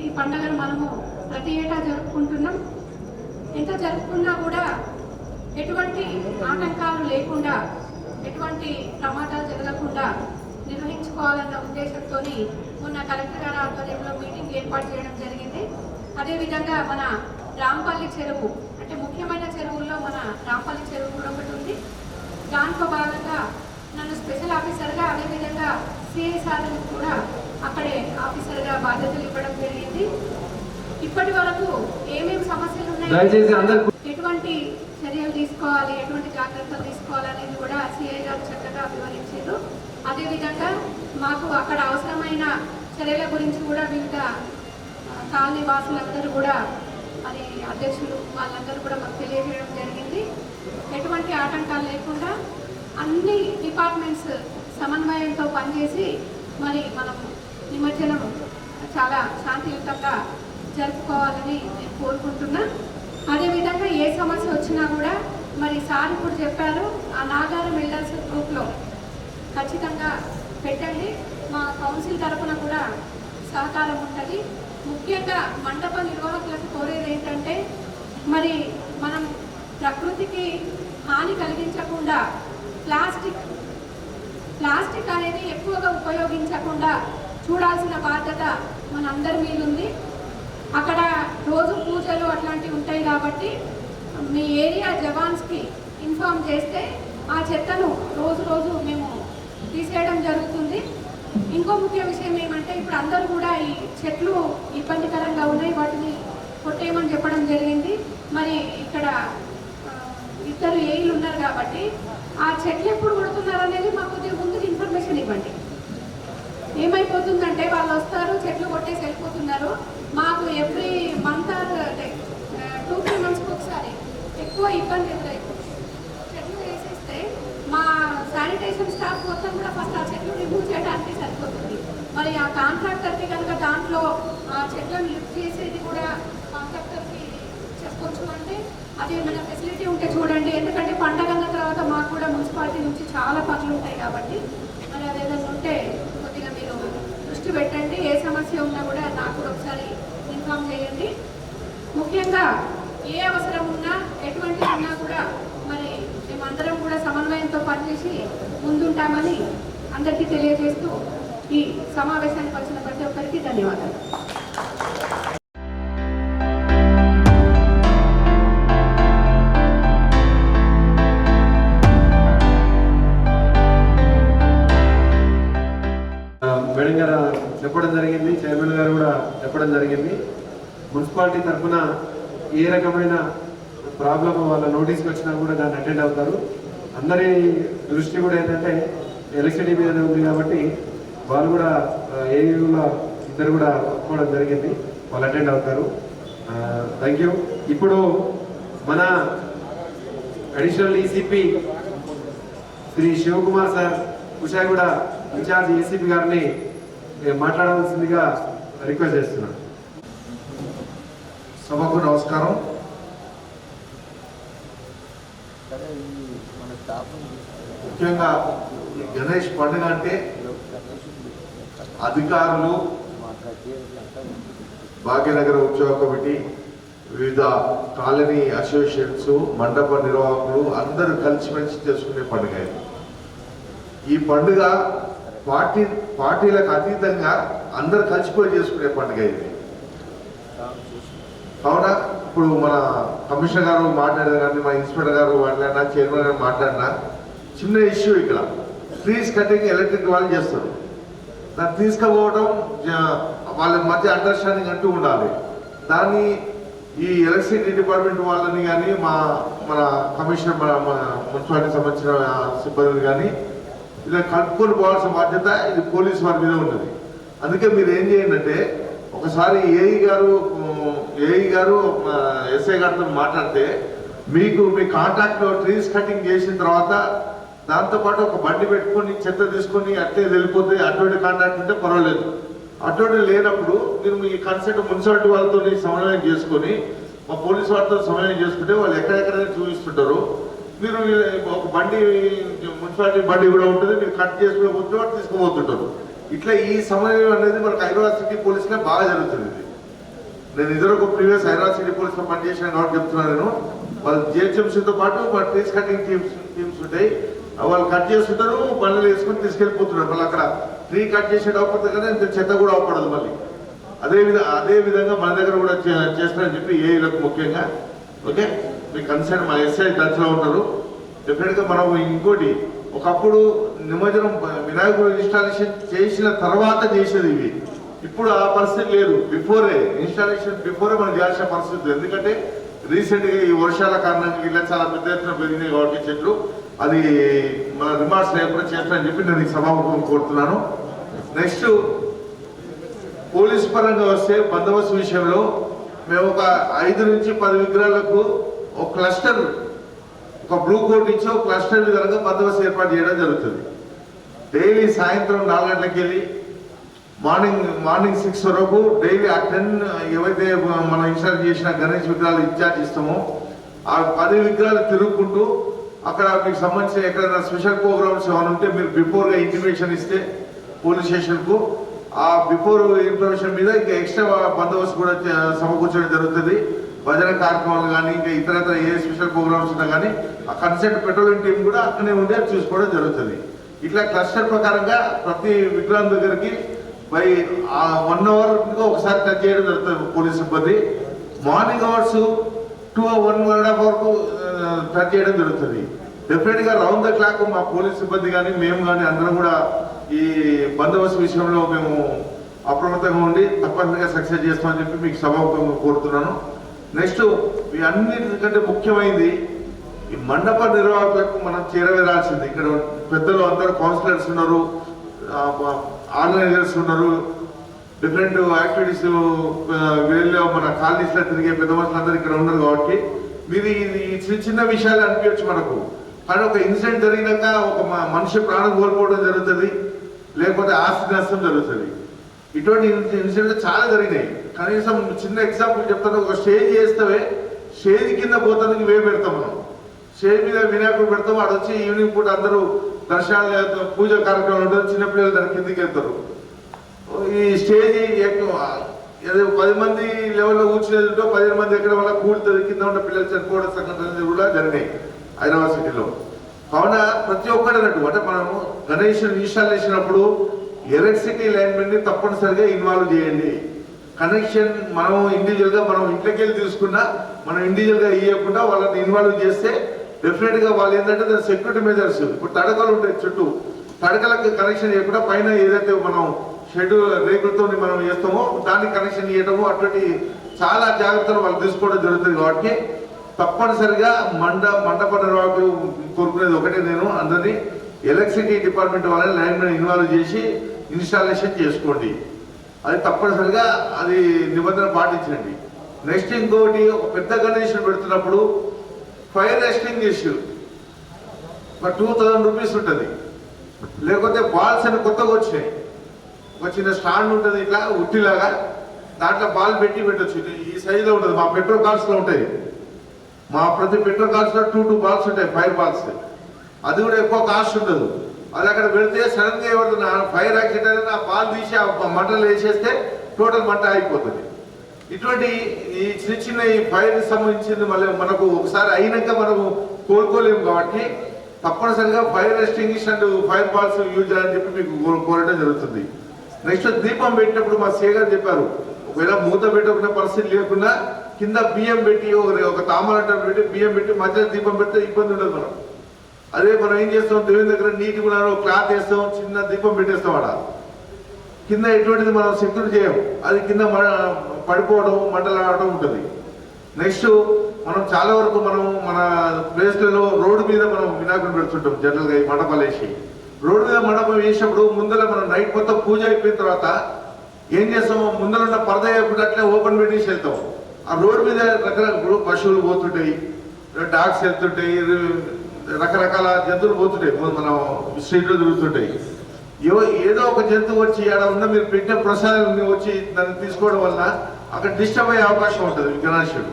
ఈ పండుగను మనము ప్రతి ఏటా జరుపుకుంటున్నాం. ఎంత జరుపుకున్నా కూడా ఎటువంటి ఆటంకాలు లేకుండా, ఎటువంటి ప్రమాదాలు జరగకుండా నిర్వహించుకోవాలన్న ఉద్దేశంతో మొన్న కలెక్టర్ గారి ఆధ్వర్యంలో మీటింగ్ ఏర్పాటు చేయడం జరిగింది. అదేవిధంగా మన రాంపల్లి చెరువు, అంటే ముఖ్యమైన చెరువుల్లో మన రాంపల్లి చెరువు కూడా ఒకటి ఉంది. దాంట్లో భాగంగా నన్ను స్పెషల్ ఆఫీసర్గా, అదేవిధంగా సిఐ సార్లకు కూడా అక్కడే ఆఫీసర్గా బాధ్యతలు ఇవ్వడం జరిగింది. ఇప్పటి వరకు ఏమేమి సమస్యలు ఉన్నాయి, ఎటువంటి చర్యలు తీసుకోవాలి, ఎటువంటి జాగ్రత్తలు తీసుకోవాలనేది కూడా సిఐ గారు చక్కగా వివరించారు. అదేవిధంగా మాకు అక్కడ అవసరమైన చర్యల గురించి కూడా వివిధ కాలనీ వాసులందరూ కూడా మరి అధ్యక్షులు వాళ్ళందరూ కూడా మాకు తెలియజేయడం జరిగింది. ఎటువంటి ఆటంకాలు లేకుండా అన్ని డిపార్ట్మెంట్స్ సమన్వయంతో పనిచేసి మరి మనం నిమజ్జనం చాలా శాంతియుతంగా జరుపుకోవాలని నేను కోరుకుంటున్నా. అదేవిధంగా ఏ సమస్య వచ్చినా కూడా మరి సార్ ఇప్పుడు చెప్పారు, ఆ నాగారం ఎల్డర్స్ గ్రూప్లో ఖచ్చితంగా పెట్టండి. మా కౌన్సిల్ తరఫున కూడా సహకారం ఉంటుంది. ముఖ్యంగా మండప నిర్వాహకులకు కోరేది ఏంటంటే మరి మనం ప్రకృతికి హాని కలిగించకుండా ప్లాస్టిక్ అనేది ఎక్కువగా ఉపయోగించకుండా చూడాల్సిన బాధ్యత మనందరి మీద ఉంది. అక్కడ రోజు పూజలు అట్లాంటివి ఉంటాయి కాబట్టి మీ ఏరియా జవాన్స్కి ఇన్ఫార్మ్ చేస్తే ఆ చెత్తను రోజు మేము తీసేయడం జరుగుతుంది. ఇంకో ముఖ్య విషయం ఏమంటే ఇప్పుడు అందరూ కూడా ఈ చెట్లు ఇబ్బందికరంగా ఉన్నాయి, వాటిని కొట్టేయమని చెప్పడం జరిగింది. మరి ఇక్కడ ఇద్దరు ఏఈలు ఉన్నారు కాబట్టి ఆ చెట్లు ఎప్పుడు కొడుతున్నారు అనేది మాకు కొద్దిగా ముందు ఇన్ఫర్మేషన్ ఇవ్వండి. ఏమైపోతుందంటే వాళ్ళు వస్తారు, చెట్లు కొట్టేసి వెళ్ళిపోతున్నారు. మాకు ఎవ్రీ మంత్ అంటే 2-3 monthsకి ఒకసారి ఎక్కువ ఇబ్బంది ఎదురైపోతుంది. చెట్లు వేసేస్తే మా శానిటేషన్ స్టాఫ్ మొత్తం కూడా ఫస్ట్ ఆ చెట్లు రిమూవ్ చేయడానికి సరిపోతుంది. మరి ఆ కాంట్రాక్టర్కి కనుక దాంట్లో ఆ చెట్లను లిఫ్ట్ చేసేది కూడా కాంట్రాక్టర్కి చెప్పొచ్చు అంటే అది ఏమైనా ఫెసిలిటీ ఉంటే చూడండి. ఎందుకంటే పండగ అన్న తర్వాత మాకు కూడా మున్సిపాలిటీ నుంచి చాలా పనులు ఉంటాయి కాబట్టి మరి అది ఏదైనా ఉంటే కొద్దిగా మీరు దృష్టి పెట్టండి. ఏ సమస్య ఉన్నా కూడా నాకు కూడా ఒకసారి ఇన్ఫామ్ చేయండి. ముఖ్యంగా ఏ అవసరం ఉన్నా ఎటువంటి ఉన్నా కూడా మరి మేమందరం కూడా సమన్వయంతో పనిచేసి ముందుంటామని అందరికీ తెలియజేస్తూ ఈ సమావేశానికి వచ్చిన ప్రతి ఒక్కరికి ధన్యవాదాలు. మేడం గారు చెప్పడం జరిగింది, చైర్మన్ గారు కూడా చెప్పడం జరిగింది. మున్సిపాలిటీ తరఫున ఏ రకమైన ప్రాబ్లం వాళ్ళ నోటీస్కి వచ్చినా కూడా దాన్ని అటెండ్ అవుతారు. అందరి దృష్టి కూడా ఏంటంటే ఎలక్ట్రిసిటీ మీద ఉంది కాబట్టి వాళ్ళు కూడా ఏయూలో ఇద్దరు కూడా ఒప్పుకోవడం జరిగింది, వాళ్ళు అటెండ్ అవుతారు. Thank you. ఇప్పుడు మన additional ECP Shri Sivakumar sir Kushaiguda in charge ACP గారిని మాట్లాడాల్సిందిగా రిక్వెస్ట్ చేస్తున్నాను. సభకు నమస్కారం. ముఖ్యంగా గణేష్ పండుగ అంటే అధికారులు, భాగ్యనగర ఉత్సవ కమిటీ, వివిధ కాలనీ అసోసియేషన్స్, మండప నిర్వాహకులు అందరూ కలిసిమెలిసి చేసుకునే పండుగ. ఈ పండుగ పార్టీలకు అతీతంగా అందరు కలిసిపోయి చేసుకునే పండుగ ఇది. కావున ఇప్పుడు మన కమిషనర్ గారు మాట్లాడారు కానీ, మా ఇన్స్పెక్టర్ గారు మాట్లాడినా, చైర్మన్ గారు మాట్లాడినా, చిన్న ఇష్యూ ఇక్కడ ట్రీస్ కటింగ్ ఎలక్ట్రిక్ వాళ్ళు చేస్తారు. దాన్ని తీసుకుపోవడం వాళ్ళ మధ్య అండర్స్టాండింగ్ అంటూ ఉండాలి. దాన్ని ఈ ఎలక్ట్రిసిటీ డిపార్ట్మెంట్ వాళ్ళని కానీ, మన కమిషనర్ మన మున్సిపాలిటీకి సంబంధించిన సిబ్బందిని కానీ ఇలా కలుపుకొని పోవాల్సిన బాధ్యత ఇది పోలీసు వారి మీద ఉన్నది. అందుకే మీరు ఏం చేయండి అంటే ఒకసారి ఏఈ గారు ఎస్ఐ గారితో మాట్లాడితే మీకు మీ కాంట్రాక్ట్ ట్రీస్ కటింగ్ చేసిన తర్వాత దాంతోపాటు ఒక బండి పెట్టుకొని చెత్త తీసుకొని అట్లే వెళ్ళిపోతే అటువంటి కాంట్రాక్ట్ ఉంటే పర్వాలేదు. అటువంటి లేనప్పుడు మీరు మీ కన్సల్ట్ మున్సిపాలిటీ వాళ్ళతో సమన్వయం చేసుకొని మా పోలీసు వాళ్ళతో సమన్వయం చేసుకుంటే వాళ్ళు ఎక్కడెక్కడైనా చూపిస్తుంటారు. మీరు ఒక బండి మున్సిపాలిటీ బండి కూడా ఉంటుంది, మీరు కట్ చేసుకునే పోతే వాళ్ళు తీసుకుపోతుంటారు. ఇట్లా ఈ సమన్వయం అనేది మనకు హైదరాబాద్ సిటీ పోలీసులో బాగా జరుగుతుంది. నేను ఇద్దరు ప్రీవియస్ హైదరాబాద్ సిటీ పోలీసులో పనిచేసిన కాబట్టి చెప్తున్నాను. నేను వాళ్ళు జిహెచ్ఎంసీతో పాటు మన ట్రీస్ కటింగ్ టీమ్స్ ఉంటాయి, వాళ్ళు కట్ చేస్తుంటారు, బండ్లు వేసుకొని తీసుకెళ్ళిపోతున్నారు. మళ్ళీ అక్కడ ట్రీ కట్ చేసేట అవకపోతే కానీ ఇంత చెత్త కూడా అవపడదు. మళ్ళీ అదే విధంగా మన దగ్గర కూడా చేస్తారని చెప్పి ఏఈలకు ముఖ్యంగా ఓకే మీ కన్సర్న్ మా ఎస్ఐ టచ్లో ఉంటారు. డెఫినెట్గా మనం ఇంకోటి ఒకప్పుడు నిమజ్జనం వినాయకుడు ఇన్స్టాలేషన్ చేసిన తర్వాత చేసేది ఇవి. ఇప్పుడు ఆ పరిస్థితి లేదు. బిఫోరే ఇన్స్టాలేషన్ బిఫోరే మనం చేయాల్సిన పరిస్థితి. ఎందుకంటే రీసెంట్గా ఈ వర్షాల కారణంగా ఇలా చాలా పెద్ద ఎత్తున పెరిగినాయి కాబట్టి చెట్లు అది మన రిమార్క్స్ లేకుండా చేస్తానని చెప్పి నేను ఈ సభాముఖం కోరుతున్నాను. నెక్స్ట్ పోలీస్ పరంగా వస్తే బందోబస్తు విషయంలో మేము ఒక 5 నుంచి 10 విగ్రహాలకు ఒక క్లస్టర్, ఒక బ్లూ కోట్ ఇచ్చి ఒక క్లస్టర్ విధంగా బందోబస్తు ఏర్పాటు చేయడం జరుగుతుంది. డైలీ సాయంత్రం 4 గంటలకు వెళ్ళి మార్నింగ్ 6 వరకు డైలీ ఆ 10 ఏవైతే మనం ఇన్స్టాల్ చేసిన గణేష్ విగ్రహాలు ఇన్ఛార్జ్ ఇస్తామో ఆ 10 విగ్రహాలు తిరుగుకుంటూ అక్కడ మీకు సంబంధించిన ఎక్కడైనా స్పెషల్ ప్రోగ్రామ్స్ ఏమైనా ఉంటే మీరు బిఫోర్గా ఇంటిమేషన్ ఇస్తే పోలీస్ స్టేషన్కు ఆ బిఫోర్ ఇన్ఫర్మేషన్ మీద ఇంకా ఎక్స్ట్రా బందోబస్తు కూడా సమకూర్చడం జరుగుతుంది. భజన కార్యక్రమాలు కానీ ఇంకా ఇతర ఏ స్పెషల్ ప్రోగ్రామ్స్ ఉన్నా కానీ ఆ కన్సెంట్ పెట్రోలింగ్ టీం కూడా అక్కడే ఉండే చూసుకోవడం జరుగుతుంది. ఇట్లా క్లస్టర్ ప్రకారంగా ప్రతి విగ్రహం దగ్గరికి బై 1 అవర్ ఒకసారి టచ్ చేయడం జరుగుతుంది పోలీస్ సిబ్బంది. మార్నింగ్ అవర్స్ 1.5 వరకు టచ్ చేయడం జరుగుతుంది. డెఫినెట్గా రౌండ్ ద క్లాక్ మా పోలీస్ సిబ్బంది కానీ మేము కానీ అందరం కూడా ఈ బందోబస్తు విషయంలో మేము అప్రమత్తంగా ఉండి తప్పనిసరిగా సక్సెస్ చేస్తామని చెప్పి మీకు సభాముఖంగా కోరుతున్నాను. నెక్స్ట్ ఈ అన్నిటికంటే ముఖ్యమైనది ఈ మండప నిర్వాహకులకు మనం చేరవేరాల్సింది. ఇక్కడ పెద్దలు అందరూ కౌన్సిలర్స్ ఉన్నారు, ఆర్గనైజర్స్ ఉన్నారు, డిఫరెంట్ యాక్టివిటీస్ వీళ్ళు మన కాలనీస్లో తిరిగే పెద్ద మనుషులందరూ ఇక్కడ ఉన్నారు. కాబట్టి మీరు ఈ చిన్న విషయాలు అనిపించచ్చు మనకు, కానీ ఒక ఇన్సిడెంట్ జరిగినాక ఒక మనిషి ప్రాణం కోల్పోవడం జరుగుతుంది, లేకపోతే ఆస్తి నష్టం జరుగుతుంది. ఇటువంటి ఇన్సిడెంట్లు చాలా జరిగినాయి. కనీసం చిన్న ఎగ్జాంపుల్ చెప్తాను. ఒక స్టేజ్ చేస్తే స్టేజ్ కింద పోతానికి పెడతాం మనం, స్టేజ్ మీద వినాయకుడు పెడతాం. వాడు వచ్చి ఈవినింగ్ పూట అందరూ దర్శనాలు పూజ కార్యక్రమాలు ఉంటుంది, చిన్నపిల్లలు దాని కిందికి వెళ్తారు. ఈ స్టేజ్ 10 మంది లెవెల్లో కూర్చునేది 15 మంది ఎక్కడ వల్ల కూడుతుంది, కింద ఉన్న పిల్లలు చనిపోవడం సంఘటనలు కూడా జరిగినాయి హైదరాబాద్ సిటీలో. కావున ప్రతి ఒక్కడన్నట్టు అంటే మనము గణేష్ ఇన్స్టాల్ చేసినప్పుడు ఎలక్ట్రిసిటీ లైన్మెన్ ని తప్పనిసరిగా ఇన్వాల్వ్ చేయండి. కనెక్షన్ మనం ఇండివిజువల్గా మనం ఇంట్లోకి వెళ్ళి తీసుకున్నా మనం ఇండివిజువల్గా ఇవ్వకుండా వాళ్ళని ఇన్వాల్వ్ చేస్తే డెఫినెట్గా వాళ్ళు ఏంటంటే దాని సెక్యూరిటీ మెజర్స్, ఇప్పుడు తడకలు ఉంటాయి చుట్టూ, తడకలకు కనెక్షన్ చేయకుండా పైన ఏదైతే మనం షెడ్ రేకులతో మనం చేస్తామో దానికి కనెక్షన్ ఇవ్వటము అటువంటి చాలా జాగ్రత్తలు వాళ్ళు తీసుకోవడం జరుగుతుంది. కాబట్టి తప్పనిసరిగా మండప నిర్వాహకులు కోరుకునేది ఒకటే, నేను అందరినీ ఎలక్ట్రిసిటీ డిపార్ట్మెంట్ వాళ్ళని లైన్మెన్ ఇన్వాల్వ్ చేసి ఇన్స్టాలేషన్ చేసుకోండి. అది తప్పనిసరిగా అది నిబంధన పాటించండి. నెక్స్ట్ ఇంకోటి, ఒక పెద్ద గణేషన్ పెడుతున్నప్పుడు ఫైర్ ఎక్స్టింగ్విష్ ఒక 2000 రూపీస్ ఉంటుంది. లేకపోతే బాల్స్ అని కొత్తగా వచ్చినాయి, ఒక చిన్న స్టాండ్ ఉంటుంది ఇట్లా ఉట్టిలాగా, దాంట్లో బాల్ పెట్టొచ్చు. ఈ సైజులో ఉంటుంది, మా పెట్రోల్ కార్స్లో ఉంటాయి. మా ప్రతి పెట్రోల్ కార్స్లో 2 బాల్స్ ఉంటాయి, ఫైర్ బాల్స్. అది కూడా ఎక్కువ కాస్ట్ ఉండదు. అది అక్కడ పెడితే సడన్గా ఎవరు ఫైర్ యాక్సిడెంట్ ఆ బాల్ తీసి ఆ మంటలు వేసేస్తే టోటల్ మంట అయిపోతుంది. ఇటువంటి ఈ చిన్న ఈ ఫైర్ సంబంధించింది మళ్ళీ మనకు ఒకసారి అయినాక మనము కోలుకోలేము. కాబట్టి తప్పనిసరిగా fire extinguish and fire balls use చేయాలని చెప్పి మీకు కోరడం జరుగుతుంది. నెక్స్ట్ దీపం పెట్టినప్పుడు మా సే గారు చెప్పారు, ఒకవేళ మూత పెట్టకున్న పరిస్థితి లేకుండా కింద బియ్యం పెట్టి ఒక తామరట పెట్టి బియ్యం పెట్టి మధ్యలో దీపం పెడితే ఇబ్బంది ఉండదు. మనం అదే మనం ఏం చేస్తాం, దేవుని దగ్గర నీటి కూడా క్లాత్ వేస్తాం, చిన్న దీపం పెట్టేస్తాం. అక్కడ కింద ఎటువంటిది మనం సెక్యూర్ చేయం, అది కింద పడిపోవడం మంటలు ఆడటం ఉంటుంది. నెక్స్ట్ మనం చాలా వరకు మనం మన ప్లేస్లలో రోడ్డు మీద మనం వినాయకుడు పెడుతుంటాం. జనరల్గా ఈ మండపాలు వేసి రోడ్డు మీద మండపం వేసినప్పుడు ముందర మనం నైట్ మొత్తం పూజ అయిపోయిన తర్వాత ఏం చేస్తాము, ముందర ఉన్న పరద అయిపోతే అట్లే ఓపెన్ పెట్టేసి వెళ్తాం. ఆ రోడ్డు మీద రకరకాల పశువులు పోతుంటాయి, డాగ్స్ వెళ్తుంటాయి, రకరకాల జంతువులు పోతుంటాయి, మనం స్ట్రీట్లో తిరుగుతుంటాయి. ఏదో ఒక జంతువు వచ్చి ఆడ ఉన్న మీరు పెట్టిన ప్రసాదాన్ని వచ్చి దాన్ని తీసుకోవడం వల్ల అక్కడ డిస్టర్బ్ అయ్యే అవకాశం ఉంటుంది గణేశుడు.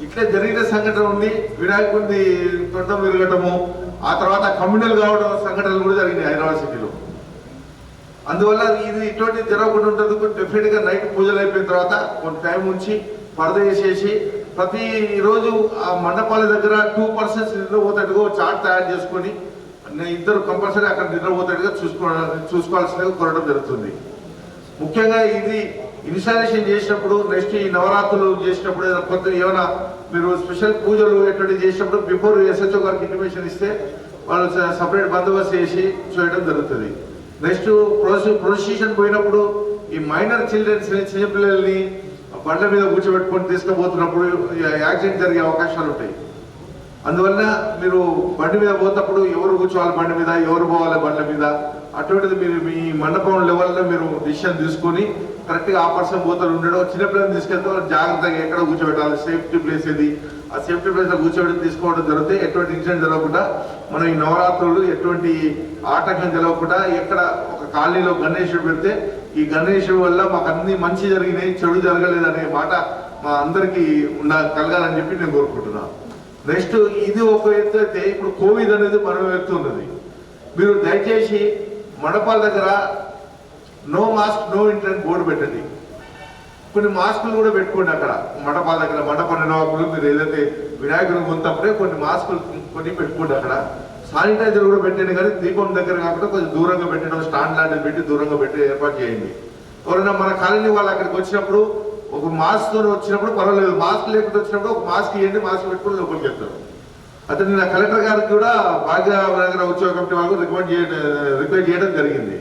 ఇట్లా జరిగిన సంఘటన ఉంది, వినాయకుడిని తొండం విరగటము, ఆ తర్వాత కమ్యూనల్ కావడం సంఘటనలు కూడా జరిగినాయి హైదరాబాద్ సిటీలో. అందువల్ల ఇది ఇటువంటి జరగకుండా ఉంటుంది. డెఫినెట్గా నైట్ పూజలు అయిపోయిన తర్వాత కొంత టైం ఉంచి పరద వేసేసి ప్రతిరోజు ఆ మండపాల దగ్గర 2 persons నిద్రపోతాడుగా చార్ట్ తయారు చేసుకొని ఇద్దరు కంపల్సరీ అక్కడ నిద్రపోతాడుగా చూసుకోవాల్సిందిగా కోరడం జరుగుతుంది. ముఖ్యంగా ఇది ఇన్స్టాలేషన్ చేసినప్పుడు నెక్స్ట్ ఈ నవరాత్రులు చేసినప్పుడు కొత్త ఏమైనా మీరు స్పెషల్ పూజలు ఎటువంటి చేసినప్పుడు బిఫోర్ ఎస్హెచ్ఓ గారికి ఇంటిమేషన్ ఇస్తే వాళ్ళు సపరేట్ బందోబస్తు చేసి చేయడం జరుగుతుంది. నెక్స్ట్ ప్రొసీషన్ పోయినప్పుడు ఈ మైనర్ చిల్డ్రన్స్ చిన్నపిల్లల్ని బండ్ల మీద కూర్చోబెట్టుకొని తీసుకుపోతున్నప్పుడు యాక్సిడెంట్ జరిగే అవకాశాలు ఉంటాయి. అందువల్ల మీరు బండి మీద పోతప్పుడు ఎవరు కూర్చోవాలి బండి మీద, ఎవరు పోవాలి బండ్ల మీద, అటువంటిది మీరు మీ మండపం లెవెల్లో మీరు డిసిషన్ తీసుకొని కరెక్ట్గా ఆ పర్సన్ పోతారు ఉండడం. చిన్నపిల్లల్ని తీసుకెళ్తే జాగ్రత్తగా ఎక్కడ కూర్చోబెట్టాలి, సేఫ్టీ ప్లేస్ ఏది, ఆ సేఫ్టీ ప్లేస్లో కూర్చోబెట్టి తీసుకోవడం జరిగితే ఎటువంటి ఇన్సిడెంట్ జరగకుండా మనం ఈ నవరాత్రులు ఎటువంటి ఆటంకం జరగకుండా ఎక్కడ ఒక కాలనీలో గణేశుడు పెడితే ఈ గణేశుడు వల్ల మాకు అన్ని మంచి జరిగినాయి, చెడు జరగలేదు అనే మాట మా అందరికీ కలగాలని చెప్పి నేను కోరుకుంటున్నాను. నెక్స్ట్ ఇది ఒక ఎత్తు అయితే ఇప్పుడు కోవిడ్ అనేది మరో ఎత్తు ఉన్నది. మీరు దయచేసి మండపాల దగ్గర నో మాస్క్ నో ఎంట్రీ అని బోర్డు పెట్టండి. కొన్ని మాస్కులు కూడా పెట్టుకోండి అక్కడ మండపాల దగ్గర. మండప నిర్వాహకులు మీరు ఏదైతే వినాయకుని కొంతప్పుడే కొన్ని మాస్కులు కొన్ని పెట్టుకోండి అక్కడ. శానిటైజర్ కూడా పెట్టండి, కానీ దీపం దగ్గర కాకుండా కొంచెం దూరంగా పెట్టడం, స్టాండ్ లాంటిది పెట్టి దూరంగా పెట్టి ఏర్పాటు చేయండి. ఎవరైనా మన కాలనీ వాళ్ళు అక్కడికి వచ్చినప్పుడు ఒక మాస్క్ తో వచ్చినప్పుడు పర్వాలేదు, మాస్క్ లేకుండా వచ్చినప్పుడు ఒక మాస్క్ ఇవ్వండి, మాస్క్ పెట్టుకుని లోపలికి వెళ్తారు. అయితే నేను కలెక్టర్ గారికి కూడా భాగ్యనగర ఉత్సవ కమిటీ వాళ్ళకు రిక్వెస్ట్ చేయడం జరిగింది.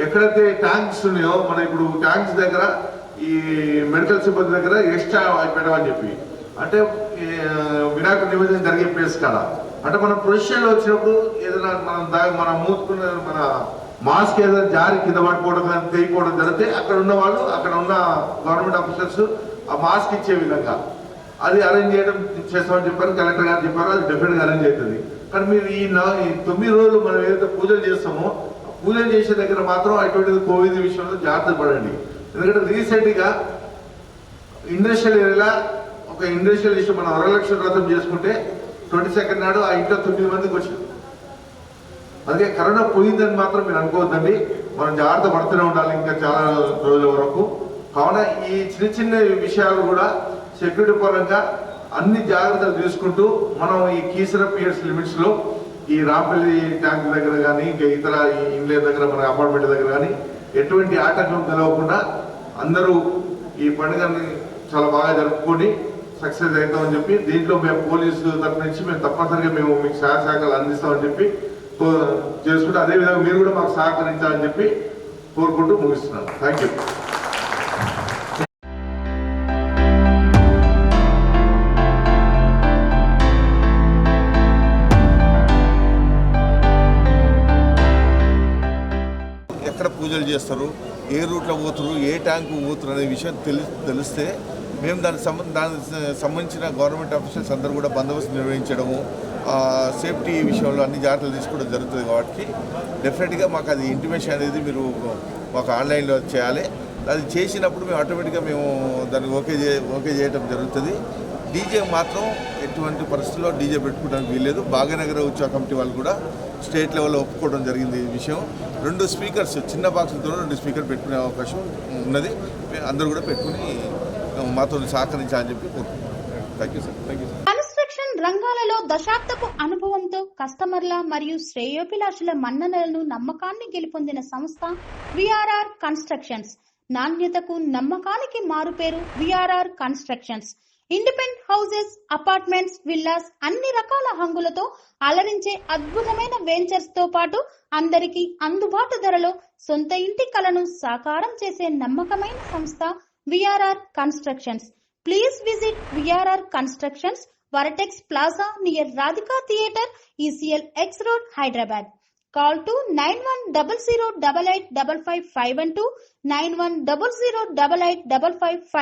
ఎక్కడైతే ట్యాంక్స్ ఉన్నాయో మన ఇప్పుడు ట్యాంక్స్ దగ్గర ఈ మెడికల్ సిబ్బంది దగ్గర ఎక్స్ట్రా పెట్టమని చెప్పి, అంటే వినాయకుడి నిమజ్జనం జరిగే ప్లేస్ కాడ, అంటే మనం పొజిషన్లో వచ్చినప్పుడు ఏదైనా మనం మూసుకున్న మన మాస్క్ ఏదైనా జారి కింద పడిపోవడం కానీ తెగిపోవడం జరిగితే అక్కడ ఉన్న వాళ్ళు, అక్కడ ఉన్న గవర్నమెంట్ ఆఫీసర్స్ ఆ మాస్క్ ఇచ్చే విధంగా అది అరేంజ్ చేయడం చేస్తామని చెప్పారు. కలెక్టర్ గారు చెప్పారు, అది డెఫినెట్గా అరేంజ్ అవుతుంది. కానీ మీరు ఈ 9 రోజులు మనం ఏదైతే పూజలు చేస్తామో పూజలు చేసే దగ్గర మాత్రం అటువంటిది కోవిడ్ విషయంలో జాగ్రత్త పడండి. ఎందుకంటే రీసెంట్గా ఇండస్ట్రియల్ ఏరియాలో ఒక ఇండస్ట్రియల్ ఇష్యూ మనం వరలక్ష్మి వ్రతం చేసుకుంటే 22nd నాడు ఆ ఇంట్లో 9 మందికి వచ్చింది. అందుకే కరోనా పోయిందని మాత్రం మీరు అనుకోవద్దండి, మనం జాగ్రత్త పడుతూనే ఉండాలి ఇంకా చాలా రోజుల వరకు. కావున ఈ చిన్న విషయాలు కూడా సెక్యూరిటీ పరంగా అన్ని జాగ్రత్తలు తీసుకుంటూ మనం ఈ కీసర పిఎస్ లిమిట్స్లో ఈ రాంపల్లి ట్యాంక్ దగ్గర కానీ ఇంకా ఇతర ఇంగ్లాండ్ దగ్గర మన అపార్ట్మెంట్ దగ్గర కానీ ఎటువంటి ఆటంకం కలగకుండా అందరూ ఈ పండుగని చాలా బాగా జరుపుకొని సక్సెస్ అవుతామని చెప్పి, దీంట్లో మేము పోలీసు తరఫు నుంచి మేము తప్పనిసరిగా మీకు సహాయకాలు అందిస్తామని చెప్పి చేసుకుంటే, అదేవిధంగా మీరు కూడా మాకు సహకరించాలని చెప్పి కోరుకుంటూ ముగిస్తున్నాను. Thank you. ఎక్కడ పూజలు చేస్తారు, ఏ రూట్లో పోతురు, ఏ ట్యాంకు పోతురు అనే విషయం తెలిస్తే మేము దానికి సంబంధించిన గవర్నమెంట్ ఆఫీసర్స్ అందరూ కూడా బందోబస్తు నిర్వహించడము, సేఫ్టీ విషయంలో అన్ని జాగ్రత్తలు తీసుకోవడం జరుగుతుంది. కాబట్టి డెఫినెట్గా మాకు అది ఇంటిమేషన్ అనేది మీరు మాకు ఆన్లైన్లో చేయాలి. అది చేసినప్పుడు మేము ఆటోమేటిక్గా మేము దాన్ని ఓకే చేయడం జరుగుతుంది. డీజే మాత్రం ఎటువంటి పరిస్థితుల్లో డీజే పెట్టుకోవడానికి వీల్లేదు. భాగ్యనగర ఉత్సవ కమిటీ వాళ్ళు కూడా స్టేట్ లెవెల్లో ఒప్పుకోవడం జరిగింది ఈ విషయం. 2 స్పీకర్స్ చిన్న బాక్సులతో 2 స్పీకర్ పెట్టుకునే అవకాశం ఉన్నది. అందరూ కూడా పెట్టుకుని మాతో సహకరించాలని చెప్పి కోరుకుంటున్నాం. Thank you sir. కన్స్ట్రక్షన్ రంగాలలో దశాబ్దపు అనుభవంతో కస్టమర్ల మరియు శ్రేయోభిలాషుల మన్ననలను నమ్మకాన్ని గెలుపొందిన సంస్థ విఆర్ఆర్ కన్స్ట్రక్షన్స్. నాణ్యతకు నమ్మకానికి మారుపేరు VRR constructions. Independent houses, apartments, villas అన్ని రకాల హంగులతో అలరించే అద్భుతమైన వెంచర్స్ తో పాటు అందరికీ అందుబాటు ధరలో సొంత ఇంటి కలను సాకారం చేసే నమ్మకమైన సంస్థ VRR constructions. Please visit VRR Constructions, Varatex Plaza near Radhika Theatre, ECL X Road, Hyderabad. Call to 9100885551 91008855.